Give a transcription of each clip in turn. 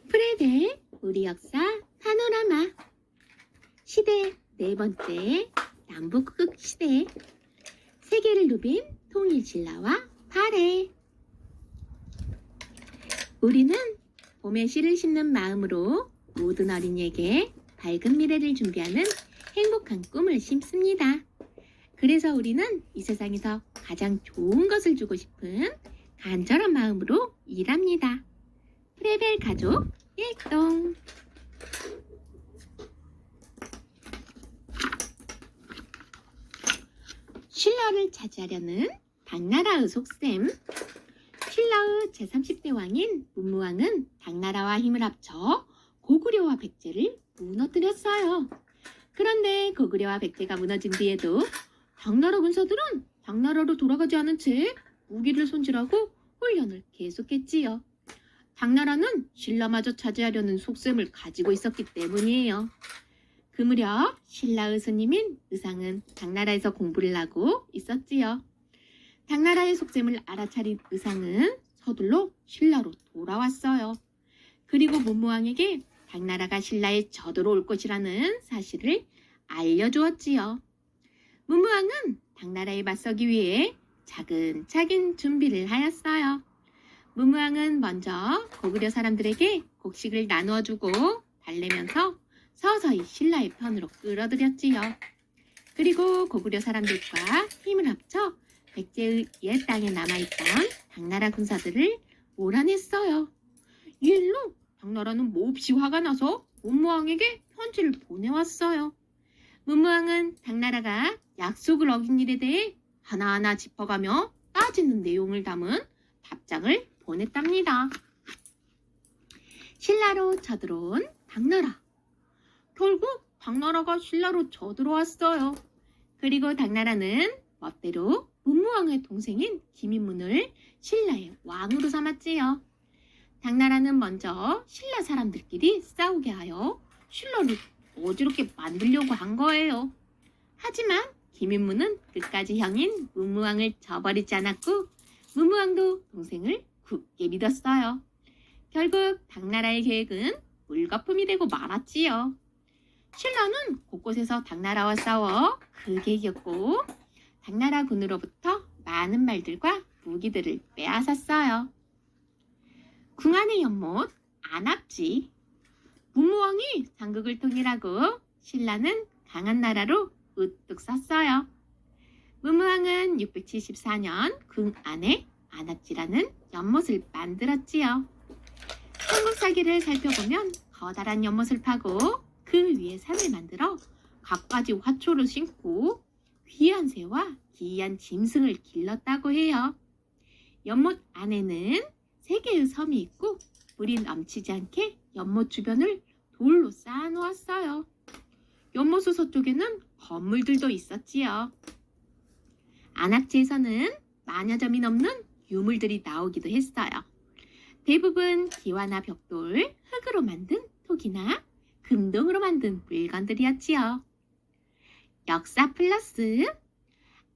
프레벨 우리 역사 파노라마 시대 네 번째 남북극 시대 세계를 누빈 통일 신라와 발해. 우리는 봄에 씨를 심는 마음으로 모든 어린이에게 밝은 미래를 준비하는 행복한 꿈을 심습니다. 그래서 우리는 이 세상에서 가장 좋은 것을 주고 싶은 간절한 마음으로 일합니다. 프레벨 가족 일동. 신라를 차지하려는 당나라의 속셈. 신라의 제30대 왕인 문무왕은 당나라와 힘을 합쳐 고구려와 백제를 무너뜨렸어요. 그런데 고구려와 백제가 무너진 뒤에도 당나라 군사들은 당나라로 돌아가지 않은 채 무기를 손질하고 훈련을 계속했지요. 당나라는 신라마저 차지하려는 속셈을 가지고 있었기 때문이에요. 그 무렵 신라의 스님인 의상은 당나라에서 공부를 하고 있었지요. 당나라의 속셈을 알아차린 의상은 서둘러 신라로 돌아왔어요. 그리고 문무왕에게 당나라가 신라에 쳐들어올 것이라는 사실을 알려주었지요. 문무왕은 당나라에 맞서기 위해 차근차근 준비를 하였어요. 문무왕은 먼저 고구려 사람들에게 곡식을 나누어 주고 달래면서 서서히 신라의 편으로 끌어들였지요. 그리고 고구려 사람들과 힘을 합쳐 백제의 옛 땅에 남아있던 당나라 군사들을 몰아냈어요. 이 일로 당나라는 몹시 화가 나서 문무왕에게 편지를 보내왔어요. 문무왕은 당나라가 약속을 어긴 일에 대해 하나하나 짚어가며 따지는 내용을 담은 답장을 보냈답니다. 신라로 쳐들어온 당나라. 결국 당나라가 신라로 쳐들어왔어요. 그리고 당나라는 멋대로 문무왕의 동생인 김인문을 신라의 왕으로 삼았지요. 당나라는 먼저 신라 사람들끼리 싸우게 하여 신라를 어지럽게 만들려고 한 거예요. 하지만 김인문은 끝까지 형인 문무왕을 저버리지 않았고 문무왕도 동생을 굳게 믿었어요. 결국 당나라의 계획은 물거품이 되고 말았지요. 신라는 곳곳에서 당나라와 싸워 크게 이겼고 당나라 군으로부터 많은 말들과 무기들을 빼앗았어요. 궁안의 연못 안압지. 문무왕이 장국을 통일하고 신라는 강한 나라로 우뚝 섰어요. 문무왕은 674년 궁안에 안압지라는 연못을 만들었지요. 삼국사기를 살펴보면 커다란 연못을 파고 그 위에 산을 만들어 갖가지 화초를 심고 귀한 새와 기이한 짐승을 길렀다고 해요. 연못 안에는 3개의 섬이 있고 물이 넘치지 않게 연못 주변을 돌로 쌓아놓았어요. 연못의 서쪽에는 건물들도 있었지요. 안압지에서는 만여 점이 넘는 유물들이 나오기도 했어요. 대부분 기와나 벽돌, 흙으로 만든 톡이나 금동으로 만든 물건들이었지요. 역사 플러스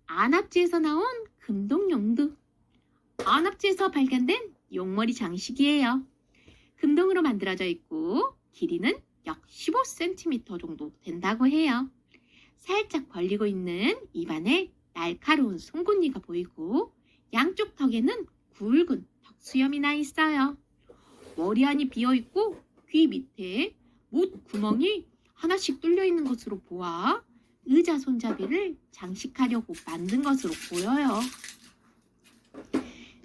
안압지에서 나온 금동 용두. 안압지에서 발견된 용머리 장식이에요. 금동으로 만들어져 있고 길이는 약 15cm 정도 된다고 해요. 살짝 벌리고 있는 입안에 날카로운 송곳니가 보이고 양쪽 턱에는 굵은 턱수염이 나 있어요. 머리 안이 비어있고 귀 밑에 못 구멍이 하나씩 뚫려 있는 것으로 보아 의자 손잡이를 장식하려고 만든 것으로 보여요.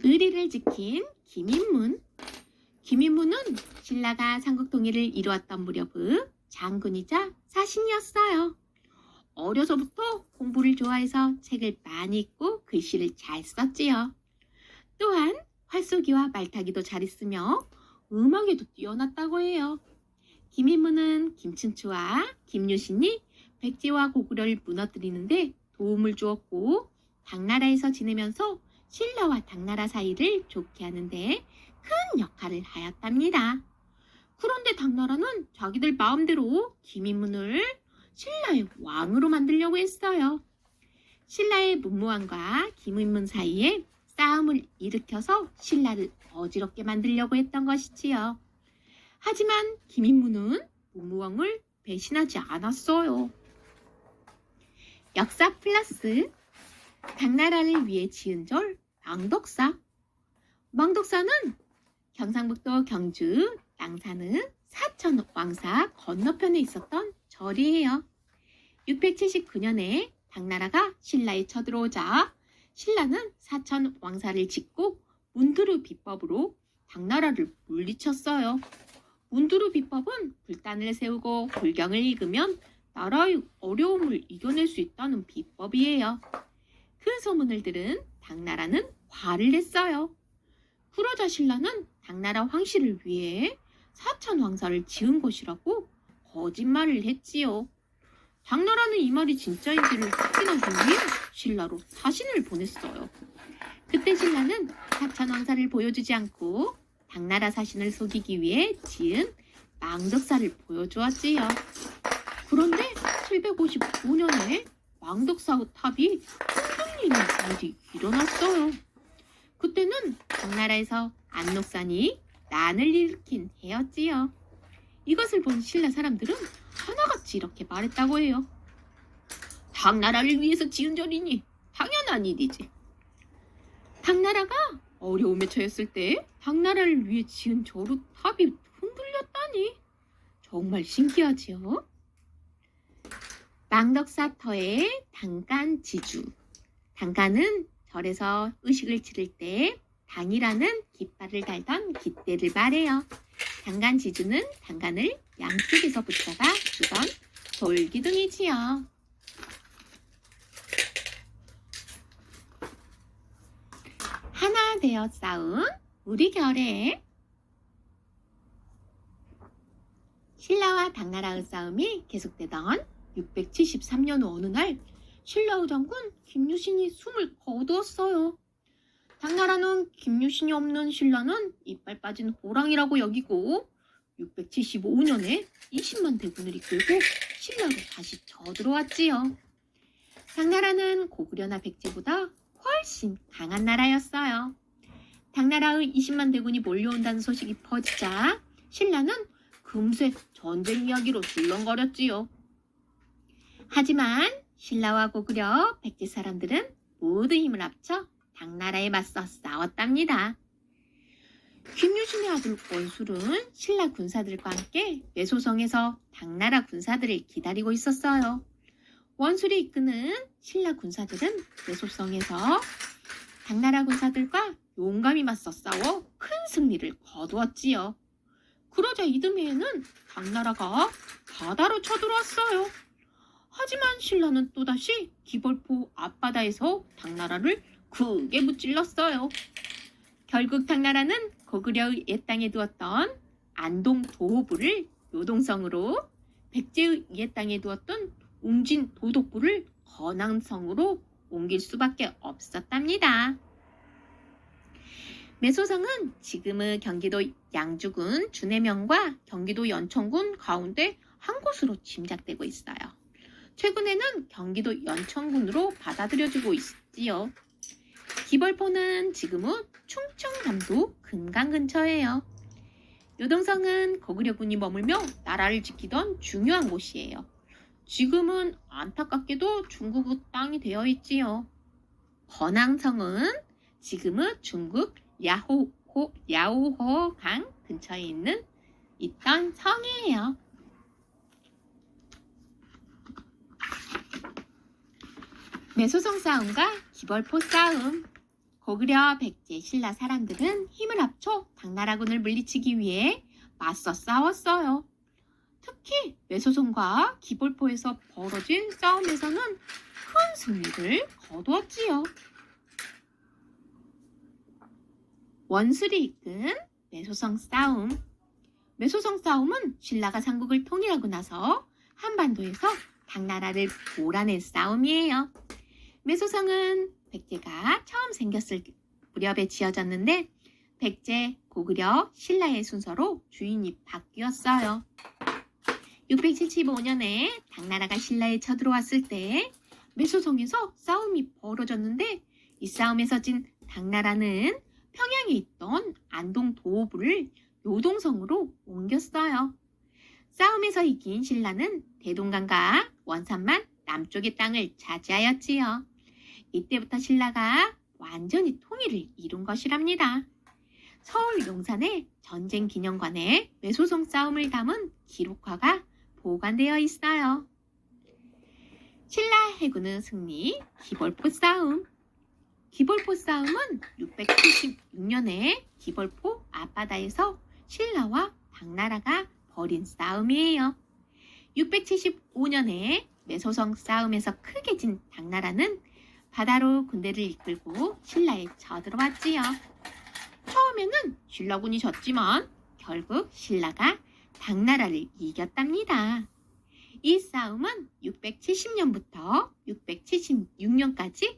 의리를 지킨 김인문. 김인문은 신라가 삼국 통일을 이루었던 무렵의 장군이자 사신이었어요. 어려서부터 공부를 좋아해서 책을 많이 읽고 글씨를 잘 썼지요. 또한 활쏘기와 말타기도 잘했으며 음악에도 뛰어났다고 해요. 김인문은 김춘추와 김유신이 백제와 고구려를 무너뜨리는데 도움을 주었고 당나라에서 지내면서 신라와 당나라 사이를 좋게 하는데 큰 역할을 하였답니다. 그런데 당나라는 자기들 마음대로 김인문을 신라의 왕으로 만들려고 했어요. 신라의 문무왕과 김인문 사이에 싸움을 일으켜서 신라를 어지럽게 만들려고 했던 것이지요. 하지만 김인무는 문무왕을 배신하지 않았어요. 역사 플러스 당나라를 위해 지은 절 망덕사. 망덕사는 경상북도 경주 양산의 사천 왕사 건너편에 있었던 절이에요. 679년에 당나라가 신라에 쳐들어오자 신라는 사천 왕사를 짓고 문두루 비법으로 당나라를 물리쳤어요. 문두루 비법은 불단을 세우고 불경을 읽으면 나라의 어려움을 이겨낼 수 있다는 비법이에요. 그 소문을 들은 당나라는 화를 냈어요. 그러자 신라는 당나라 황실을 위해 사천 왕사를 지은 것이라고 거짓말을 했지요. 당나라는 이 말이 진짜인지를 확인하기 위해 신라로 사신을 보냈어요. 그때 신라는 사천 왕사를 보여주지 않고 당나라 사신을 속이기 위해 지은 망덕사를 보여주었지요. 그런데 755년에 망덕사의 탑이 흔들리는 일이 일어났어요. 그때는 당나라에서 안록산이 난을 일으킨 해였지요. 이것을 본 신라 사람들은 하나같이 이렇게 말했다고 해요. 당나라를 위해서 지은 절이니 당연한 일이지. 당나라가 어려움에 처했을 때 당나라를 위해 지은 절의 탑이 흔들렸다니 정말 신기하지요. 망덕사터의 당간지주. 당간은 절에서 의식을 치를 때 당이라는 깃발을 달던 깃대를 말해요. 당간지주는 당간을 양쪽에서 붙잡아 주던 돌기둥이지요. 하나 되어 싸운 우리 결의 신라와 당나라의 싸움이 계속되던 673년 어느 날 신라의 장군 김유신이 숨을 거두었어요. 당나라는 김유신이 없는 신라는 이빨 빠진 호랑이라고 여기고 675년에 20만 대군을 이끌고 신라로 다시 쳐들어왔지요. 당나라는 고구려나 백제보다 훨씬 강한 나라였어요. 당나라의 20만 대군이 몰려온다는 소식이 퍼지자 신라는 금세 전쟁 이야기로 줄렁거렸지요. 하지만 신라와 고구려, 백제 사람들은 모두 힘을 합쳐 당나라에 맞서 싸웠답니다. 김유신의 아들 원술은 신라 군사들과 함께 매소성에서 당나라 군사들을 기다리고 있었어요. 원술이 이끄는 신라 군사들은 매소성에서 당나라 군사들과 용감히 맞서 싸워 큰 승리를 거두었지요. 그러자 이듬해에는 당나라가 바다로 쳐들어왔어요. 하지만 신라는 또다시 기벌포 앞바다에서 당나라를 크게 무찔렀어요. 결국 당나라는 고구려의 옛 땅에 두었던 안동 도호부를 요동성으로, 백제의 옛 땅에 두었던 웅진 도독부를 건항성으로 옮길 수밖에 없었답니다. 매소성은 지금의 경기도 양주군 준해면과 경기도 연천군 가운데 한 곳으로 짐작되고 있어요. 최근에는 경기도 연천군으로 받아들여지고 있지요. 기벌포는 지금은 충청남도 금강 근처예요. 요동성은 고구려군이 머물며 나라를 지키던 중요한 곳이에요. 지금은 안타깝게도 중국의 땅이 되어 있지요. 건항성은 지금의 중국 야오호강 근처에 있던 성이에요. 매소성 싸움과 기벌포 싸움. 고구려, 백제, 신라 사람들은 힘을 합쳐 당나라군을 물리치기 위해 맞서 싸웠어요. 특히 매소성과 기벌포에서 벌어진 싸움에서는 큰 승리를 거두었지요. 원술이 이끈 매소성 싸움. 매소성 싸움은 신라가 삼국을 통일하고 나서 한반도에서 당나라를 몰아낸 싸움이에요. 매소성은 백제가 처음 생겼을 무렵에 지어졌는데 백제, 고구려, 신라의 순서로 주인이 바뀌었어요. 675년에 당나라가 신라에 쳐들어왔을 때 매소성에서 싸움이 벌어졌는데 이 싸움에서 진 당나라는 평양에 있던 안동 도호부를 요동성으로 옮겼어요. 싸움에서 이긴 신라는 대동강과 원산만 남쪽의 땅을 차지하였지요. 이때부터 신라가 완전히 통일을 이룬 것이랍니다. 서울 용산의 전쟁 기념관에 매소성 싸움을 담은 기록화가 보관되어 있어요. 신라 해군의 승리, 기벌포 싸움. 기벌포 싸움은 676년에 기벌포 앞바다에서 신라와 당나라가 벌인 싸움이에요. 675년에 매소성 싸움에서 크게 진 당나라는 바다로 군대를 이끌고 신라에 쳐들어왔지요. 처음에는 신라군이 졌지만 결국 신라가 당나라를 이겼답니다. 이 싸움은 670년부터 676년까지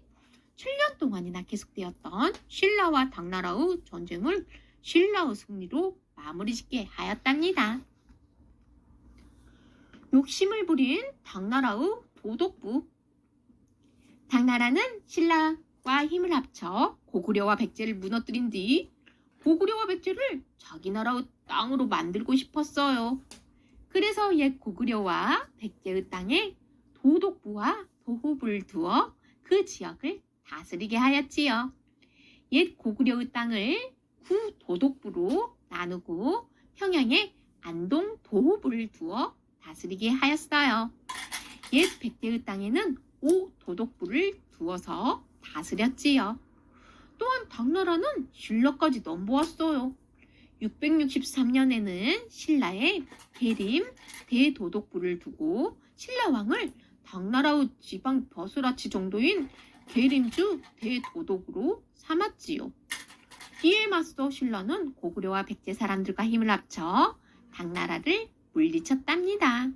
7년 동안이나 계속되었던 신라와 당나라의 전쟁을 신라의 승리로 마무리 짓게 하였답니다. 욕심을 부린 당나라의 도독부. 당나라는 신라와 힘을 합쳐 고구려와 백제를 무너뜨린 뒤 고구려와 백제를 자기 나라의 땅으로 만들고 싶었어요. 그래서 옛 고구려와 백제의 땅에 도독부와 도호부를 두어 그 지역을 다스리게 하였지요. 옛 고구려의 땅을 구도독부로 나누고 평양에 안동 도호부를 두어 다스리게 하였어요. 옛 백제의 땅에는 오도독부를 두어서 다스렸지요. 또한 당나라는 신라까지 넘보았어요. 663년에는 신라에 계림 대도독부를 두고 신라왕을 당나라의 지방 벼슬아치 정도인 계림주 대도독으로 삼았지요. 이에 맞서 신라는 고구려와 백제 사람들과 힘을 합쳐 당나라를 물리쳤답니다.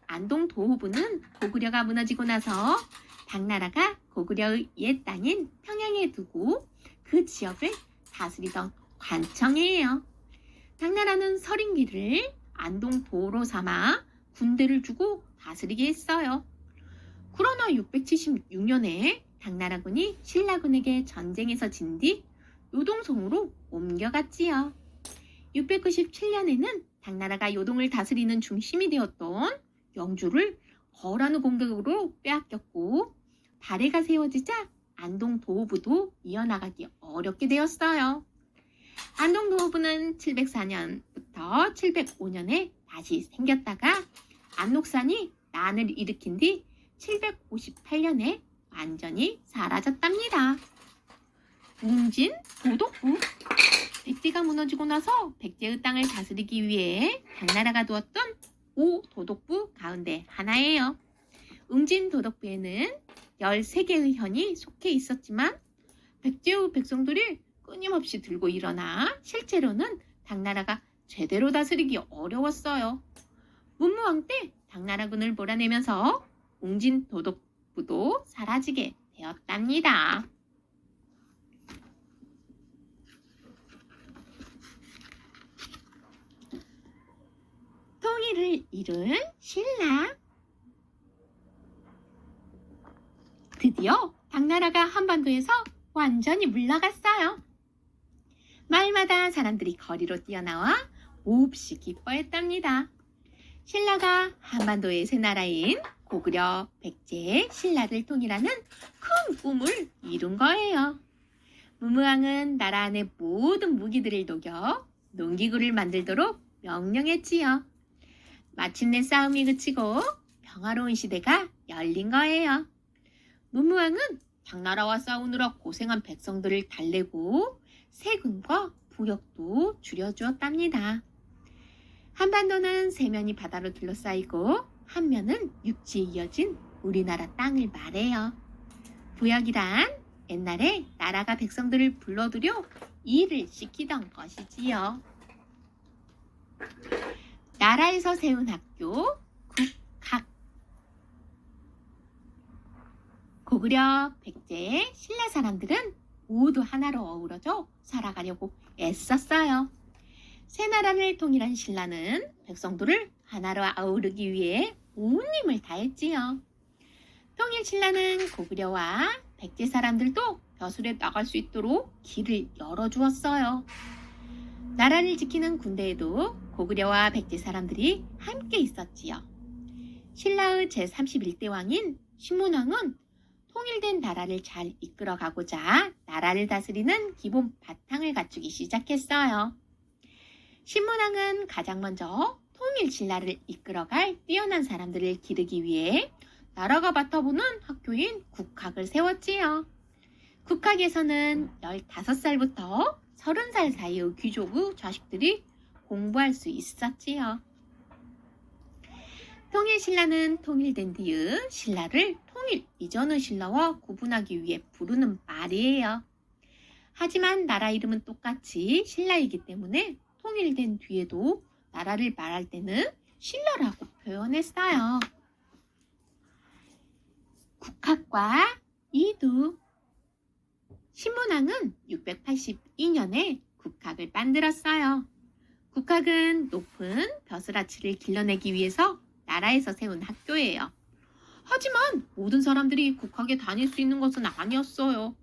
안동도호부는 고구려가 무너지고 나서 당나라가 고구려의 옛 땅인 평양에 두고 그 지역을 다스리던 관청이에요. 당나라는 서린기를 안동도로 삼아 군대를 주고 다스리게 했어요. 그러나 676년에 당나라군이 신라군에게 전쟁에서 진 뒤 요동성으로 옮겨갔지요. 697년에는 당나라가 요동을 다스리는 중심이 되었던 영주를 거란의 공격으로 빼앗겼고 발해가 세워지자 안동도호부도 이어나가기 어렵게 되었어요. 안동도호부는 704년부터 705년에 다시 생겼다가 안록산이 난을 일으킨 뒤 758년에 완전히 사라졌답니다. 웅진 도독부. 백제가 무너지고 나서 백제의 땅을 다스리기 위해 당나라가 두었던 5도독부 가운데 하나예요. 웅진 도독부에는 13개의 현이 속해 있었지만 백제의 백성들이 끊임없이 들고 일어나 실제로는 당나라가 제대로 다스리기 어려웠어요. 문무왕 때 당나라군을 몰아내면서 웅진 도독부도 사라지게 되었답니다. 통일을 이룬 신라. 드디어 당나라가 한반도에서 완전히 물러갔어요. 마을마다 사람들이 거리로 뛰어나와 몹시 기뻐했답니다. 신라가 한반도의 새 나라인 고구려, 백제, 신라를 통일하는 큰 꿈을 이룬 거예요. 문무왕은 나라 안의 모든 무기들을 녹여 농기구를 만들도록 명령했지요. 마침내 싸움이 그치고 평화로운 시대가 열린 거예요. 문무왕은 당나라와 싸우느라 고생한 백성들을 달래고 세금과 부역도 줄여주었답니다. 한반도는 세면이 바다로 둘러싸이고 한 면은 육지에 이어진 우리나라 땅을 말해요. 부역이란 옛날에 나라가 백성들을 불러들여 일을 시키던 것이지요. 나라에서 세운 학교, 국학. 고구려, 백제, 신라 사람들은 모두 하나로 어우러져 살아가려고 애썼어요. 새 나라를 통일한 신라는 백성들을 하나로 아우르기 위해 온 힘을 다했지요. 통일 신라는 고구려와 백제 사람들도 벼슬에 나갈 수 있도록 길을 열어주었어요. 나라를 지키는 군대에도 고구려와 백제 사람들이 함께 있었지요. 신라의 제31대 왕인 신문왕은 통일된 나라를 잘 이끌어가고자 나라를 다스리는 기본 바탕을 갖추기 시작했어요. 신문왕은 가장 먼저 통일 신라를 이끌어갈 뛰어난 사람들을 기르기 위해 나라가 맡아보는 학교인 국학을 세웠지요. 국학에서는 15살부터 30살 사이의 귀족의 자식들이 공부할 수 있었지요. 통일신라는 통일된 뒤의 신라를 통일 이전의 신라와 구분하기 위해 부르는 말이에요. 하지만 나라 이름은 똑같이 신라이기 때문에 통일된 뒤에도 나라를 말할 때는 신라라고 표현했어요. 국학과 이두. 신문왕은 682년에 국학을 만들었어요. 국학은 높은 벼슬아치를 길러내기 위해서 나라에서 세운 학교예요. 하지만 모든 사람들이 국학에 다닐 수 있는 것은 아니었어요.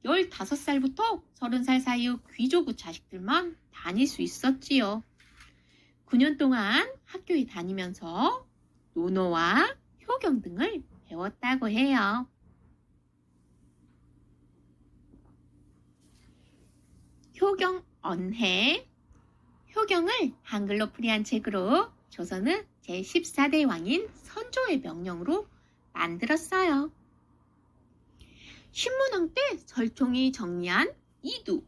15살부터 30살 사이의 귀족의 자식들만 다닐 수 있었지요. 9년 동안 학교에 다니면서 논어와 효경 등을 배웠다고 해요. 효경 언해. 효경을 한글로 풀이한 책으로 조선의 제14대 왕인 선조의 명령으로 만들었어요. 신문왕 때 설총이 정리한 이두.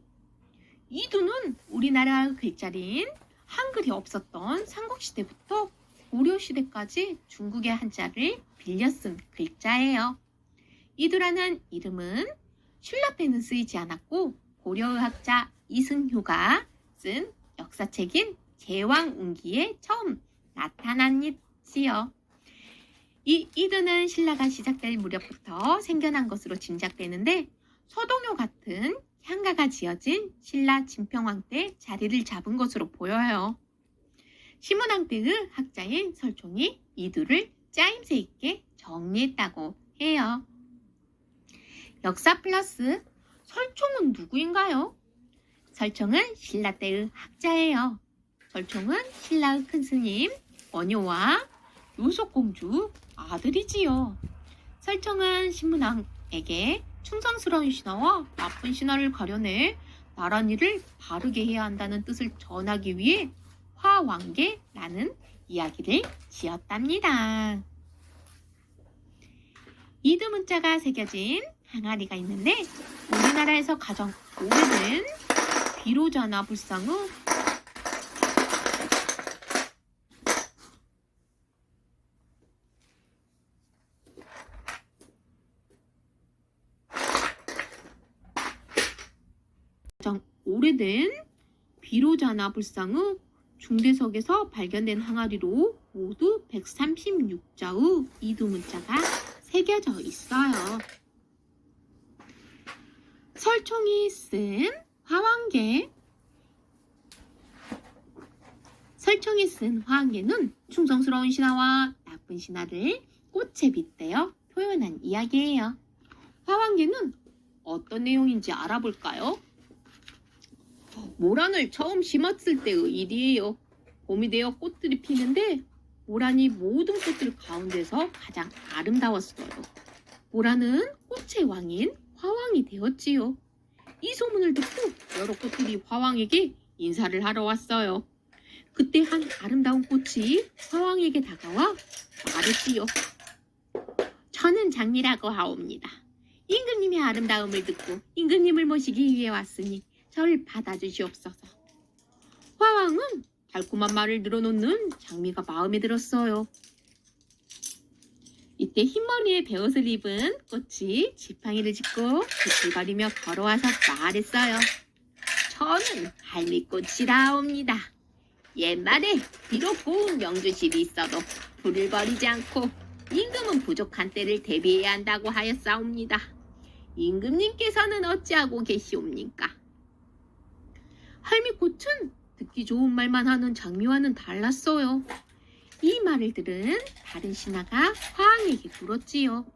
이두는 우리나라 글자리인 한글이 없었던 삼국시대부터 고려시대까지 중국의 한자를 빌려 쓴 글자예요. 이두라는 이름은 신라 때는 쓰이지 않았고 고려의학자 이승효가 쓴 역사책인 제왕운기에 처음 나타났지요. 이 이두는 신라가 시작될 무렵부터 생겨난 것으로 짐작되는데 서동요 같은 향가가 지어진 신라 진평왕 때 자리를 잡은 것으로 보여요. 신문왕 때의 학자인 설총이 이두를 짜임새 있게 정리했다고 해요. 역사 플러스 설총은 누구인가요? 설총은 신라 때의 학자예요. 설총은 신라의 큰 스님 원효와 요속공주 아들이지요. 설총은 신문왕에게 충성스러운 신하와 나쁜 신하를 가려내 나랏일을 바르게 해야 한다는 뜻을 전하기 위해 화왕계라는 이야기를 지었답니다. 이두 문자가 새겨진 항아리가 있는데 우리나라에서 가장 오래된 비로자나 불상의 비로자나 불상의 중대석에서 발견된 항아리로 모두 136자의 이두 문자가 새겨져 있어요. 설총이 쓴 화왕계. 설총이 쓴 화왕계는 충성스러운 신하와 나쁜 신하를 꽃에 빗대어 표현한 이야기예요. 화왕계는 어떤 내용인지 알아볼까요? 모란을 처음 심었을 때의 일이에요. 봄이 되어 꽃들이 피는데 모란이 모든 꽃들 가운데서 가장 아름다웠어요. 모란은 꽃의 왕인 화왕이 되었지요. 이 소문을 듣고 여러 꽃들이 화왕에게 인사를 하러 왔어요. 그때 한 아름다운 꽃이 화왕에게 다가와 말했지요. 저는 장미라고 하옵니다. 임금님의 아름다움을 듣고 임금님을 모시기 위해 왔으니 저를 받아주시옵소서. 화왕은 달콤한 말을 늘어놓는 장미가 마음에 들었어요. 이때 흰머리에 베옷을 입은 꽃이 지팡이를 짚고 빛을 가리며 걸어와서 말했어요. 저는 할미꽃이라옵니다. 옛말에 비록 고운 명주실이 있어도 불을 버리지 않고 임금은 부족한 때를 대비해야 한다고 하였사옵니다. 임금님께서는 어찌하고 계시옵니까? 할미꽃은 듣기 좋은 말만 하는 장미와는 달랐어요. 이 말을 들은 다른 신하가 화왕에게 물었지요.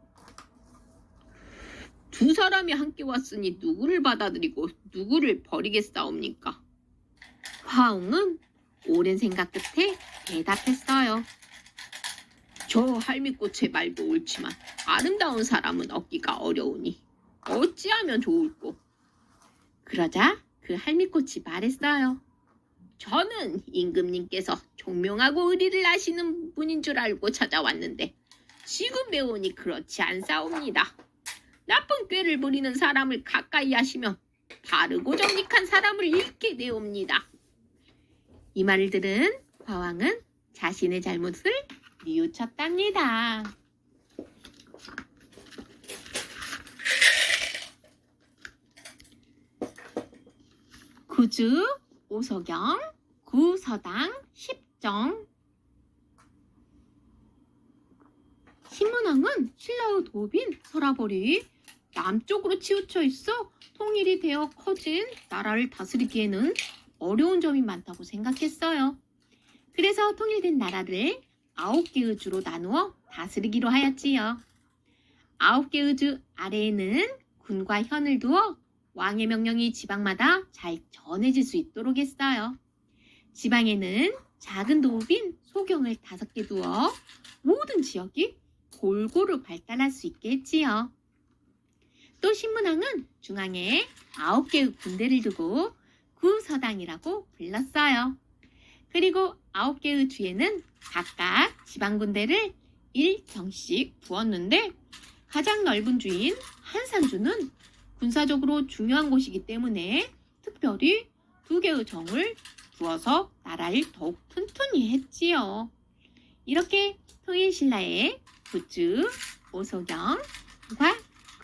두 사람이 함께 왔으니 누구를 받아들이고 누구를 버리겠사옵니까? 화웅은 오랜 생각 끝에 대답했어요. 저 할미꽃의 말도 옳지만 아름다운 사람은 얻기가 어려우니 어찌하면 좋을꼬. 그러자 그 할미꽃이 말했어요. 저는 임금님께서 총명하고 의리를 아시는 분인 줄 알고 찾아왔는데 지금 배우니 그렇지 않사옵니다. 나쁜 꾀를 부리는 사람을 가까이 하시면 바르고 정직한 사람을 잃게 되옵니다. 이 말을 들은 화왕은 자신의 잘못을 뉘우쳤답니다. 구주, 오소경, 구서당, 십정. 신문왕은 신라의 도읍인 서라벌이 남쪽으로 치우쳐 있어 통일이 되어 커진 나라를 다스리기에는 어려운 점이 많다고 생각했어요. 그래서 통일된 나라를 9개의 주로 나누어 다스리기로 하였지요. 9개의 주 아래에는 군과 현을 두어 왕의 명령이 지방마다 잘 전해질 수 있도록 했어요. 지방에는 작은 도읍인 소경을 5개 두어 모든 지역이 골고루 발달할 수 있게 했지요. 또 신문왕은 중앙에 9개의 군대를 두고 구서당이라고 불렀어요. 그리고 9개의 주에는 각각 지방군대를 1경씩 두었는데 가장 넓은 주인 한산주는 군사적으로 중요한 곳이기 때문에 특별히 2개의 정을 두어서 나라를 더욱 튼튼히 했지요. 이렇게 통일신라의 구주, 오소경과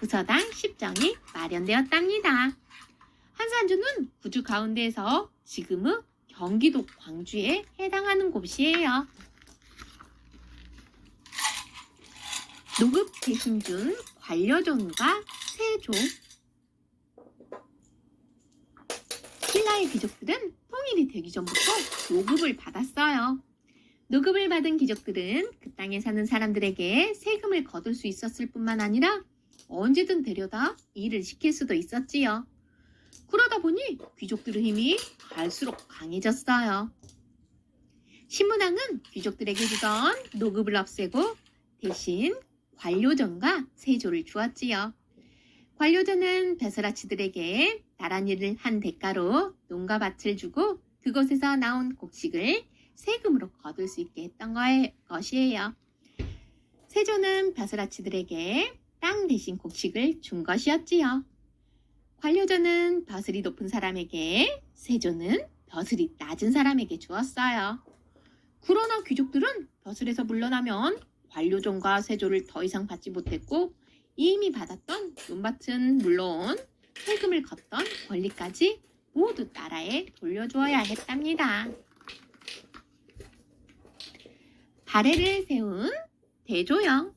구서당, 십정이 마련되었답니다. 한산주는 구주 가운데에서 지금의 경기도 광주에 해당하는 곳이에요. 노급 대신준, 관려전과 세조. 신라의 귀족들은 통일이 되기 전부터 노급을 받았어요. 노급을 받은 귀족들은 그 땅에 사는 사람들에게 세금을 거둘 수 있었을 뿐만 아니라 언제든 데려다 일을 시킬 수도 있었지요. 그러다 보니 귀족들의 힘이 갈수록 강해졌어요. 신문왕은 귀족들에게 주던 노급을 없애고 대신 관료전과 세조를 주었지요. 관료전은 벼슬아치들에게 나란 일을 한 대가로 농가 밭을 주고 그곳에서 나온 곡식을 세금으로 거둘 수 있게 했던 것이에요. 세조는 벼슬아치들에게 땅 대신 곡식을 준 것이었지요. 관료전은 벼슬이 높은 사람에게, 세조는 벼슬이 낮은 사람에게 주었어요. 그러나 귀족들은 벼슬에서 물러나면 관료전과 세조를 더 이상 받지 못했고 이미 받았던 논밭은 물론 세금을 걷던 권리까지 모두 나라에 돌려주어야 했답니다. 발해를 세운 대조영.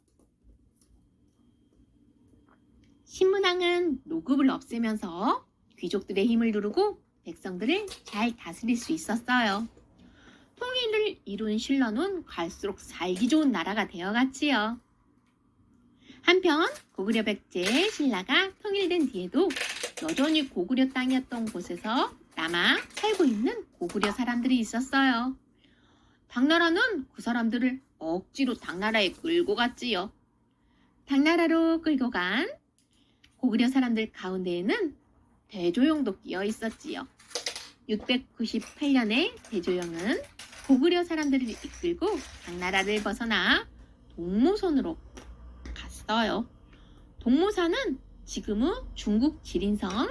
신문왕은 노급을 없애면서 귀족들의 힘을 누르고 백성들을 잘 다스릴 수 있었어요. 통일을 이룬 신라는 갈수록 살기 좋은 나라가 되어갔지요. 한편 고구려 백제 신라가 통일된 뒤에도 여전히 고구려 땅이었던 곳에서 남아 살고 있는 고구려 사람들이 있었어요. 당나라는 그 사람들을 억지로 당나라에 끌고 갔지요. 당나라로 끌고 간 고구려 사람들 가운데에는 대조영도 끼어 있었지요. 698년에 대조영은 고구려 사람들을 이끌고 당나라를 벗어나 동모선으로 갔어요. 동모산은 지금의 중국 지린성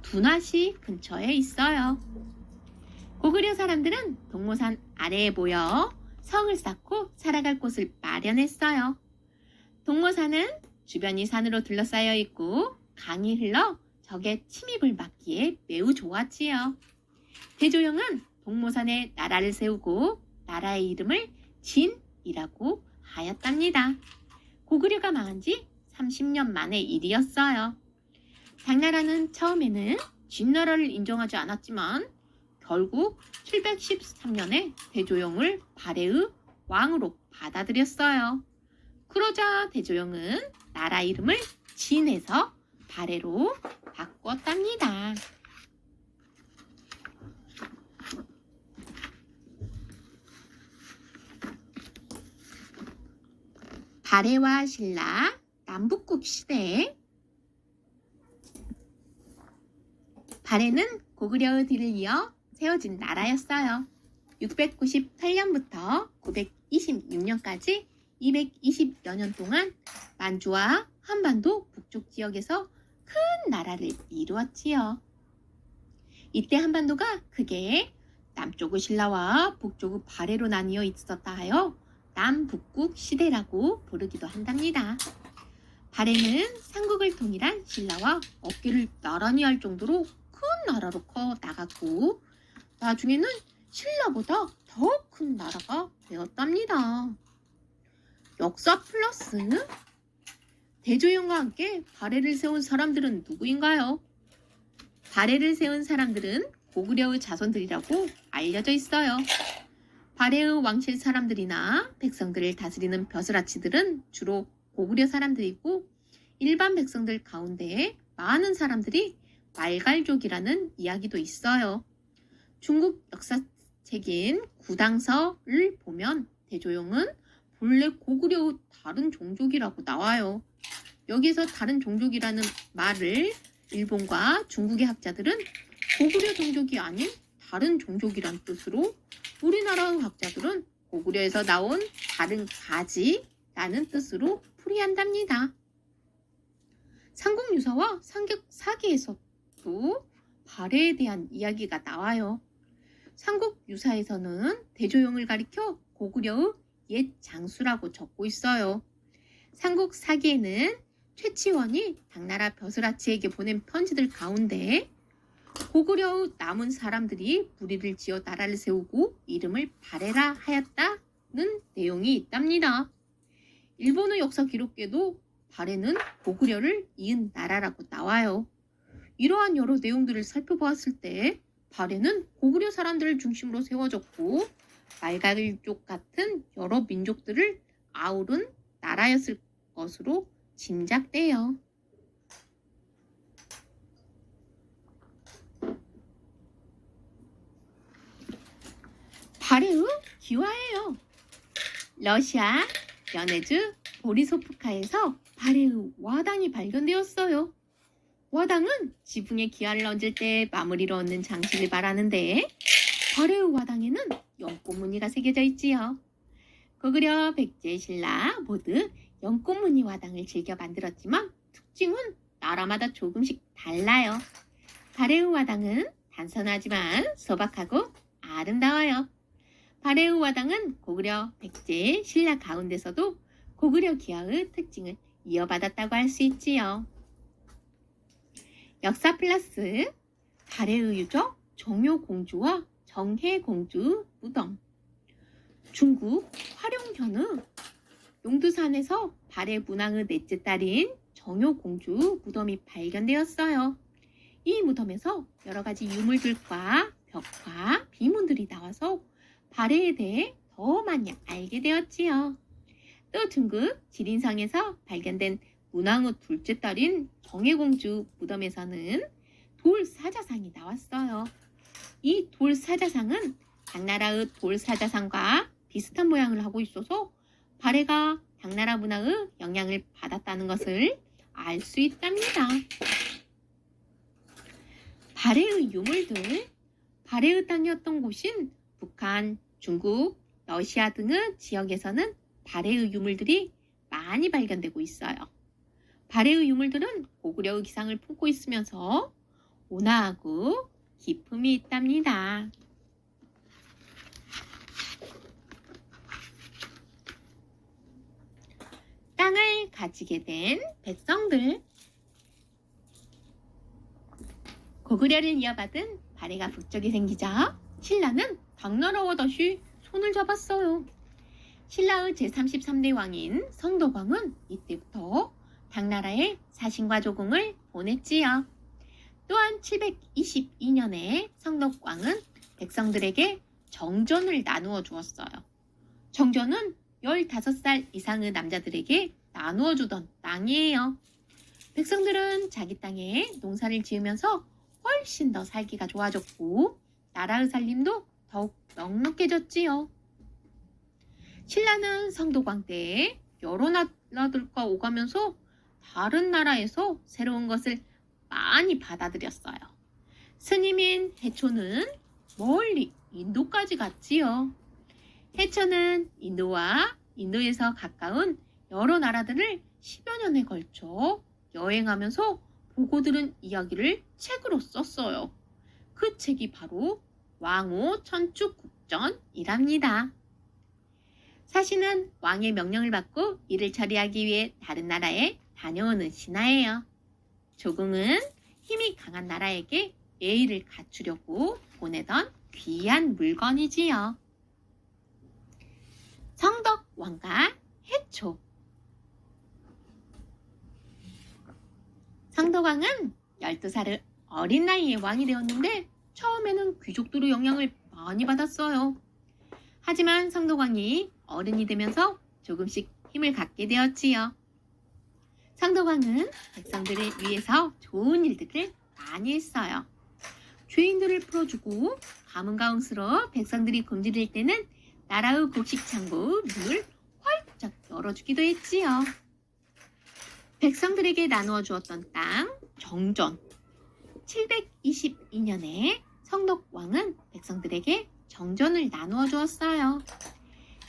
두나시 근처에 있어요. 고구려 사람들은 동모산 아래에 모여 성을 쌓고 살아갈 곳을 마련했어요. 동모산은 주변이 산으로 둘러싸여 있고 강이 흘러 적의 침입을 막기에 매우 좋았지요. 대조영은 동모산에 나라를 세우고 나라의 이름을 진이라고 하였답니다. 고구려가 망한 지 30년 만의 일이었어요. 당나라는 처음에는 진나라를 인정하지 않았지만 결국 713년에 대조영을 발해의 왕으로 받아들였어요. 그러자 대조영은 나라 이름을 진에서 발해로 바꾸었답니다. 발해와 신라 남북국 시대. 발해는 고구려의 뒤를 이어 세워진 나라였어요. 698년부터 926년까지 220여 년 동안 만주와 한반도 북쪽 지역에서 큰 나라를 이루었지요. 이때 한반도가 크게 남쪽의 신라와 북쪽의 발해로 나뉘어 있었다 하여 남북국 시대라고 부르기도 한답니다. 발해는 삼국을 통일한 신라와 어깨를 나란히 할 정도로 큰 나라로 커 나갔고 나중에는 신라보다 더 큰 나라가 되었답니다. 역사 플러스 대조영과 함께 발해를 세운 사람들은 누구인가요? 발해를 세운 사람들은 고구려의 자손들이라고 알려져 있어요. 발해의 왕실 사람들이나 백성들을 다스리는 벼슬아치들은 주로 고구려 사람들이고 일반 백성들 가운데 많은 사람들이 말갈족이라는 이야기도 있어요. 중국 역사책인 구당서를 보면 대조영은 본래 고구려의 다른 종족이라고 나와요. 여기서 다른 종족이라는 말을 일본과 중국의 학자들은 고구려 종족이 아닌 다른 종족이란 뜻으로, 우리나라의 학자들은 고구려에서 나온 다른 가지라는 뜻으로 풀이한답니다. 삼국유사와 삼국사기에서도 발해에 대한 이야기가 나와요. 삼국유사에서는 대조영을 가리켜 고구려의 옛 장수라고 적고 있어요. 삼국사기에는 최치원이 당나라 벼슬아치에게 보낸 편지들 가운데 고구려의 남은 사람들이 무리를 지어 나라를 세우고 이름을 발해라 하였다는 내용이 있답니다. 일본의 역사 기록에도 발해는 고구려를 이은 나라라고 나와요. 이러한 여러 내용들을 살펴보았을 때 발해는 고구려 사람들을 중심으로 세워졌고 말갈족 같은 여러 민족들을 아우른 나라였을 것으로 짐작돼요. 발해의 기와예요. 러시아 연해주 보리소프카에서 발해의 와당이 발견되었어요. 와당은 지붕에 기와를 얹을 때 마무리로 얻는 장식을 말하는데 발해의 와당에는 연꽃무늬가 새겨져 있지요. 고구려, 백제, 신라 모두 연꽃무늬 와당을 즐겨 만들었지만 특징은 나라마다 조금씩 달라요. 발해의 와당은 단선하지만 소박하고 아름다워요. 발해의 와당은 고구려, 백제, 신라 가운데서도 고구려 기와의 특징을 이어받았다고 할 수 있지요. 역사 플러스 발해의 유적 정효공주와 정혜공주 무덤. 중국 화룡현의 용두산에서 발해 문왕의 넷째 딸인 정효공주 무덤이 발견되었어요. 이 무덤에서 여러 가지 유물들과 벽화, 비문들이 나와서 발해에 대해 더 많이 알게 되었지요. 또 중국 지린성에서 발견된 문왕의 둘째 딸인 정혜공주 무덤에서는 돌사자상이 나왔어요. 이 돌사자상은 당나라의 돌사자상과 비슷한 모양을 하고 있어서 발해가 당나라 문화의 영향을 받았다는 것을 알 수 있답니다. 발해의 유물들, 발해의 땅이었던 곳인 북한, 중국, 러시아 등의 지역에서는 발해의 유물들이 많이 발견되고 있어요. 발해의 유물들은 고구려의 기상을 품고 있으면서 온화하고 기품이 있답니다. 땅을 가지게 된 백성들. 고구려를 이어받은 발해가 북쪽에 생기자 신라는 당나라와 다시 손을 잡았어요. 신라의 제33대 왕인 성덕왕은 이때부터 당나라에 사신과 조공을 보냈지요. 또한 722년에 성덕왕은 백성들에게 정전을 나누어 주었어요. 정전은 15살 이상의 남자들에게 나누어 주던 땅이에요. 백성들은 자기 땅에 농사를 지으면서 훨씬 더 살기가 좋아졌고 나라의 살림도 더욱 넉넉해졌지요. 신라는 성도광 때에 여러 나라들과 오가면서 다른 나라에서 새로운 것을 많이 받아들였어요. 스님인 해초는 멀리 인도까지 갔지요. 해초는 인도와 인도에서 가까운 여러 나라들을 10여 년에 걸쳐 여행하면서 보고 들은 이야기를 책으로 썼어요. 그 책이 바로 왕호 천축국전이랍니다. 사시는 왕의 명령을 받고 일을 처리하기 위해 다른 나라에 다녀오는 신하예요. 조궁은 힘이 강한 나라에게 예의를 갖추려고 보내던 귀한 물건이지요. 성덕왕과 해초. 성덕왕은 12살의 어린 나이에 왕이 되었는데 처음에는 귀족들의 영향을 많이 받았어요. 하지만 성덕왕이 어른이 되면서 조금씩 힘을 갖게 되었지요. 성덕왕은 백성들을 위해서 좋은 일들을 많이 했어요. 죄인들을 풀어주고 가문가ungs으로 백성들이 굶주릴 때는 나라의 곡식 창고 문을 활짝 열어주기도 했지요. 백성들에게 나누어 주었던 땅 정전. 722년에 성덕왕은 백성들에게 정전을 나누어 주었어요.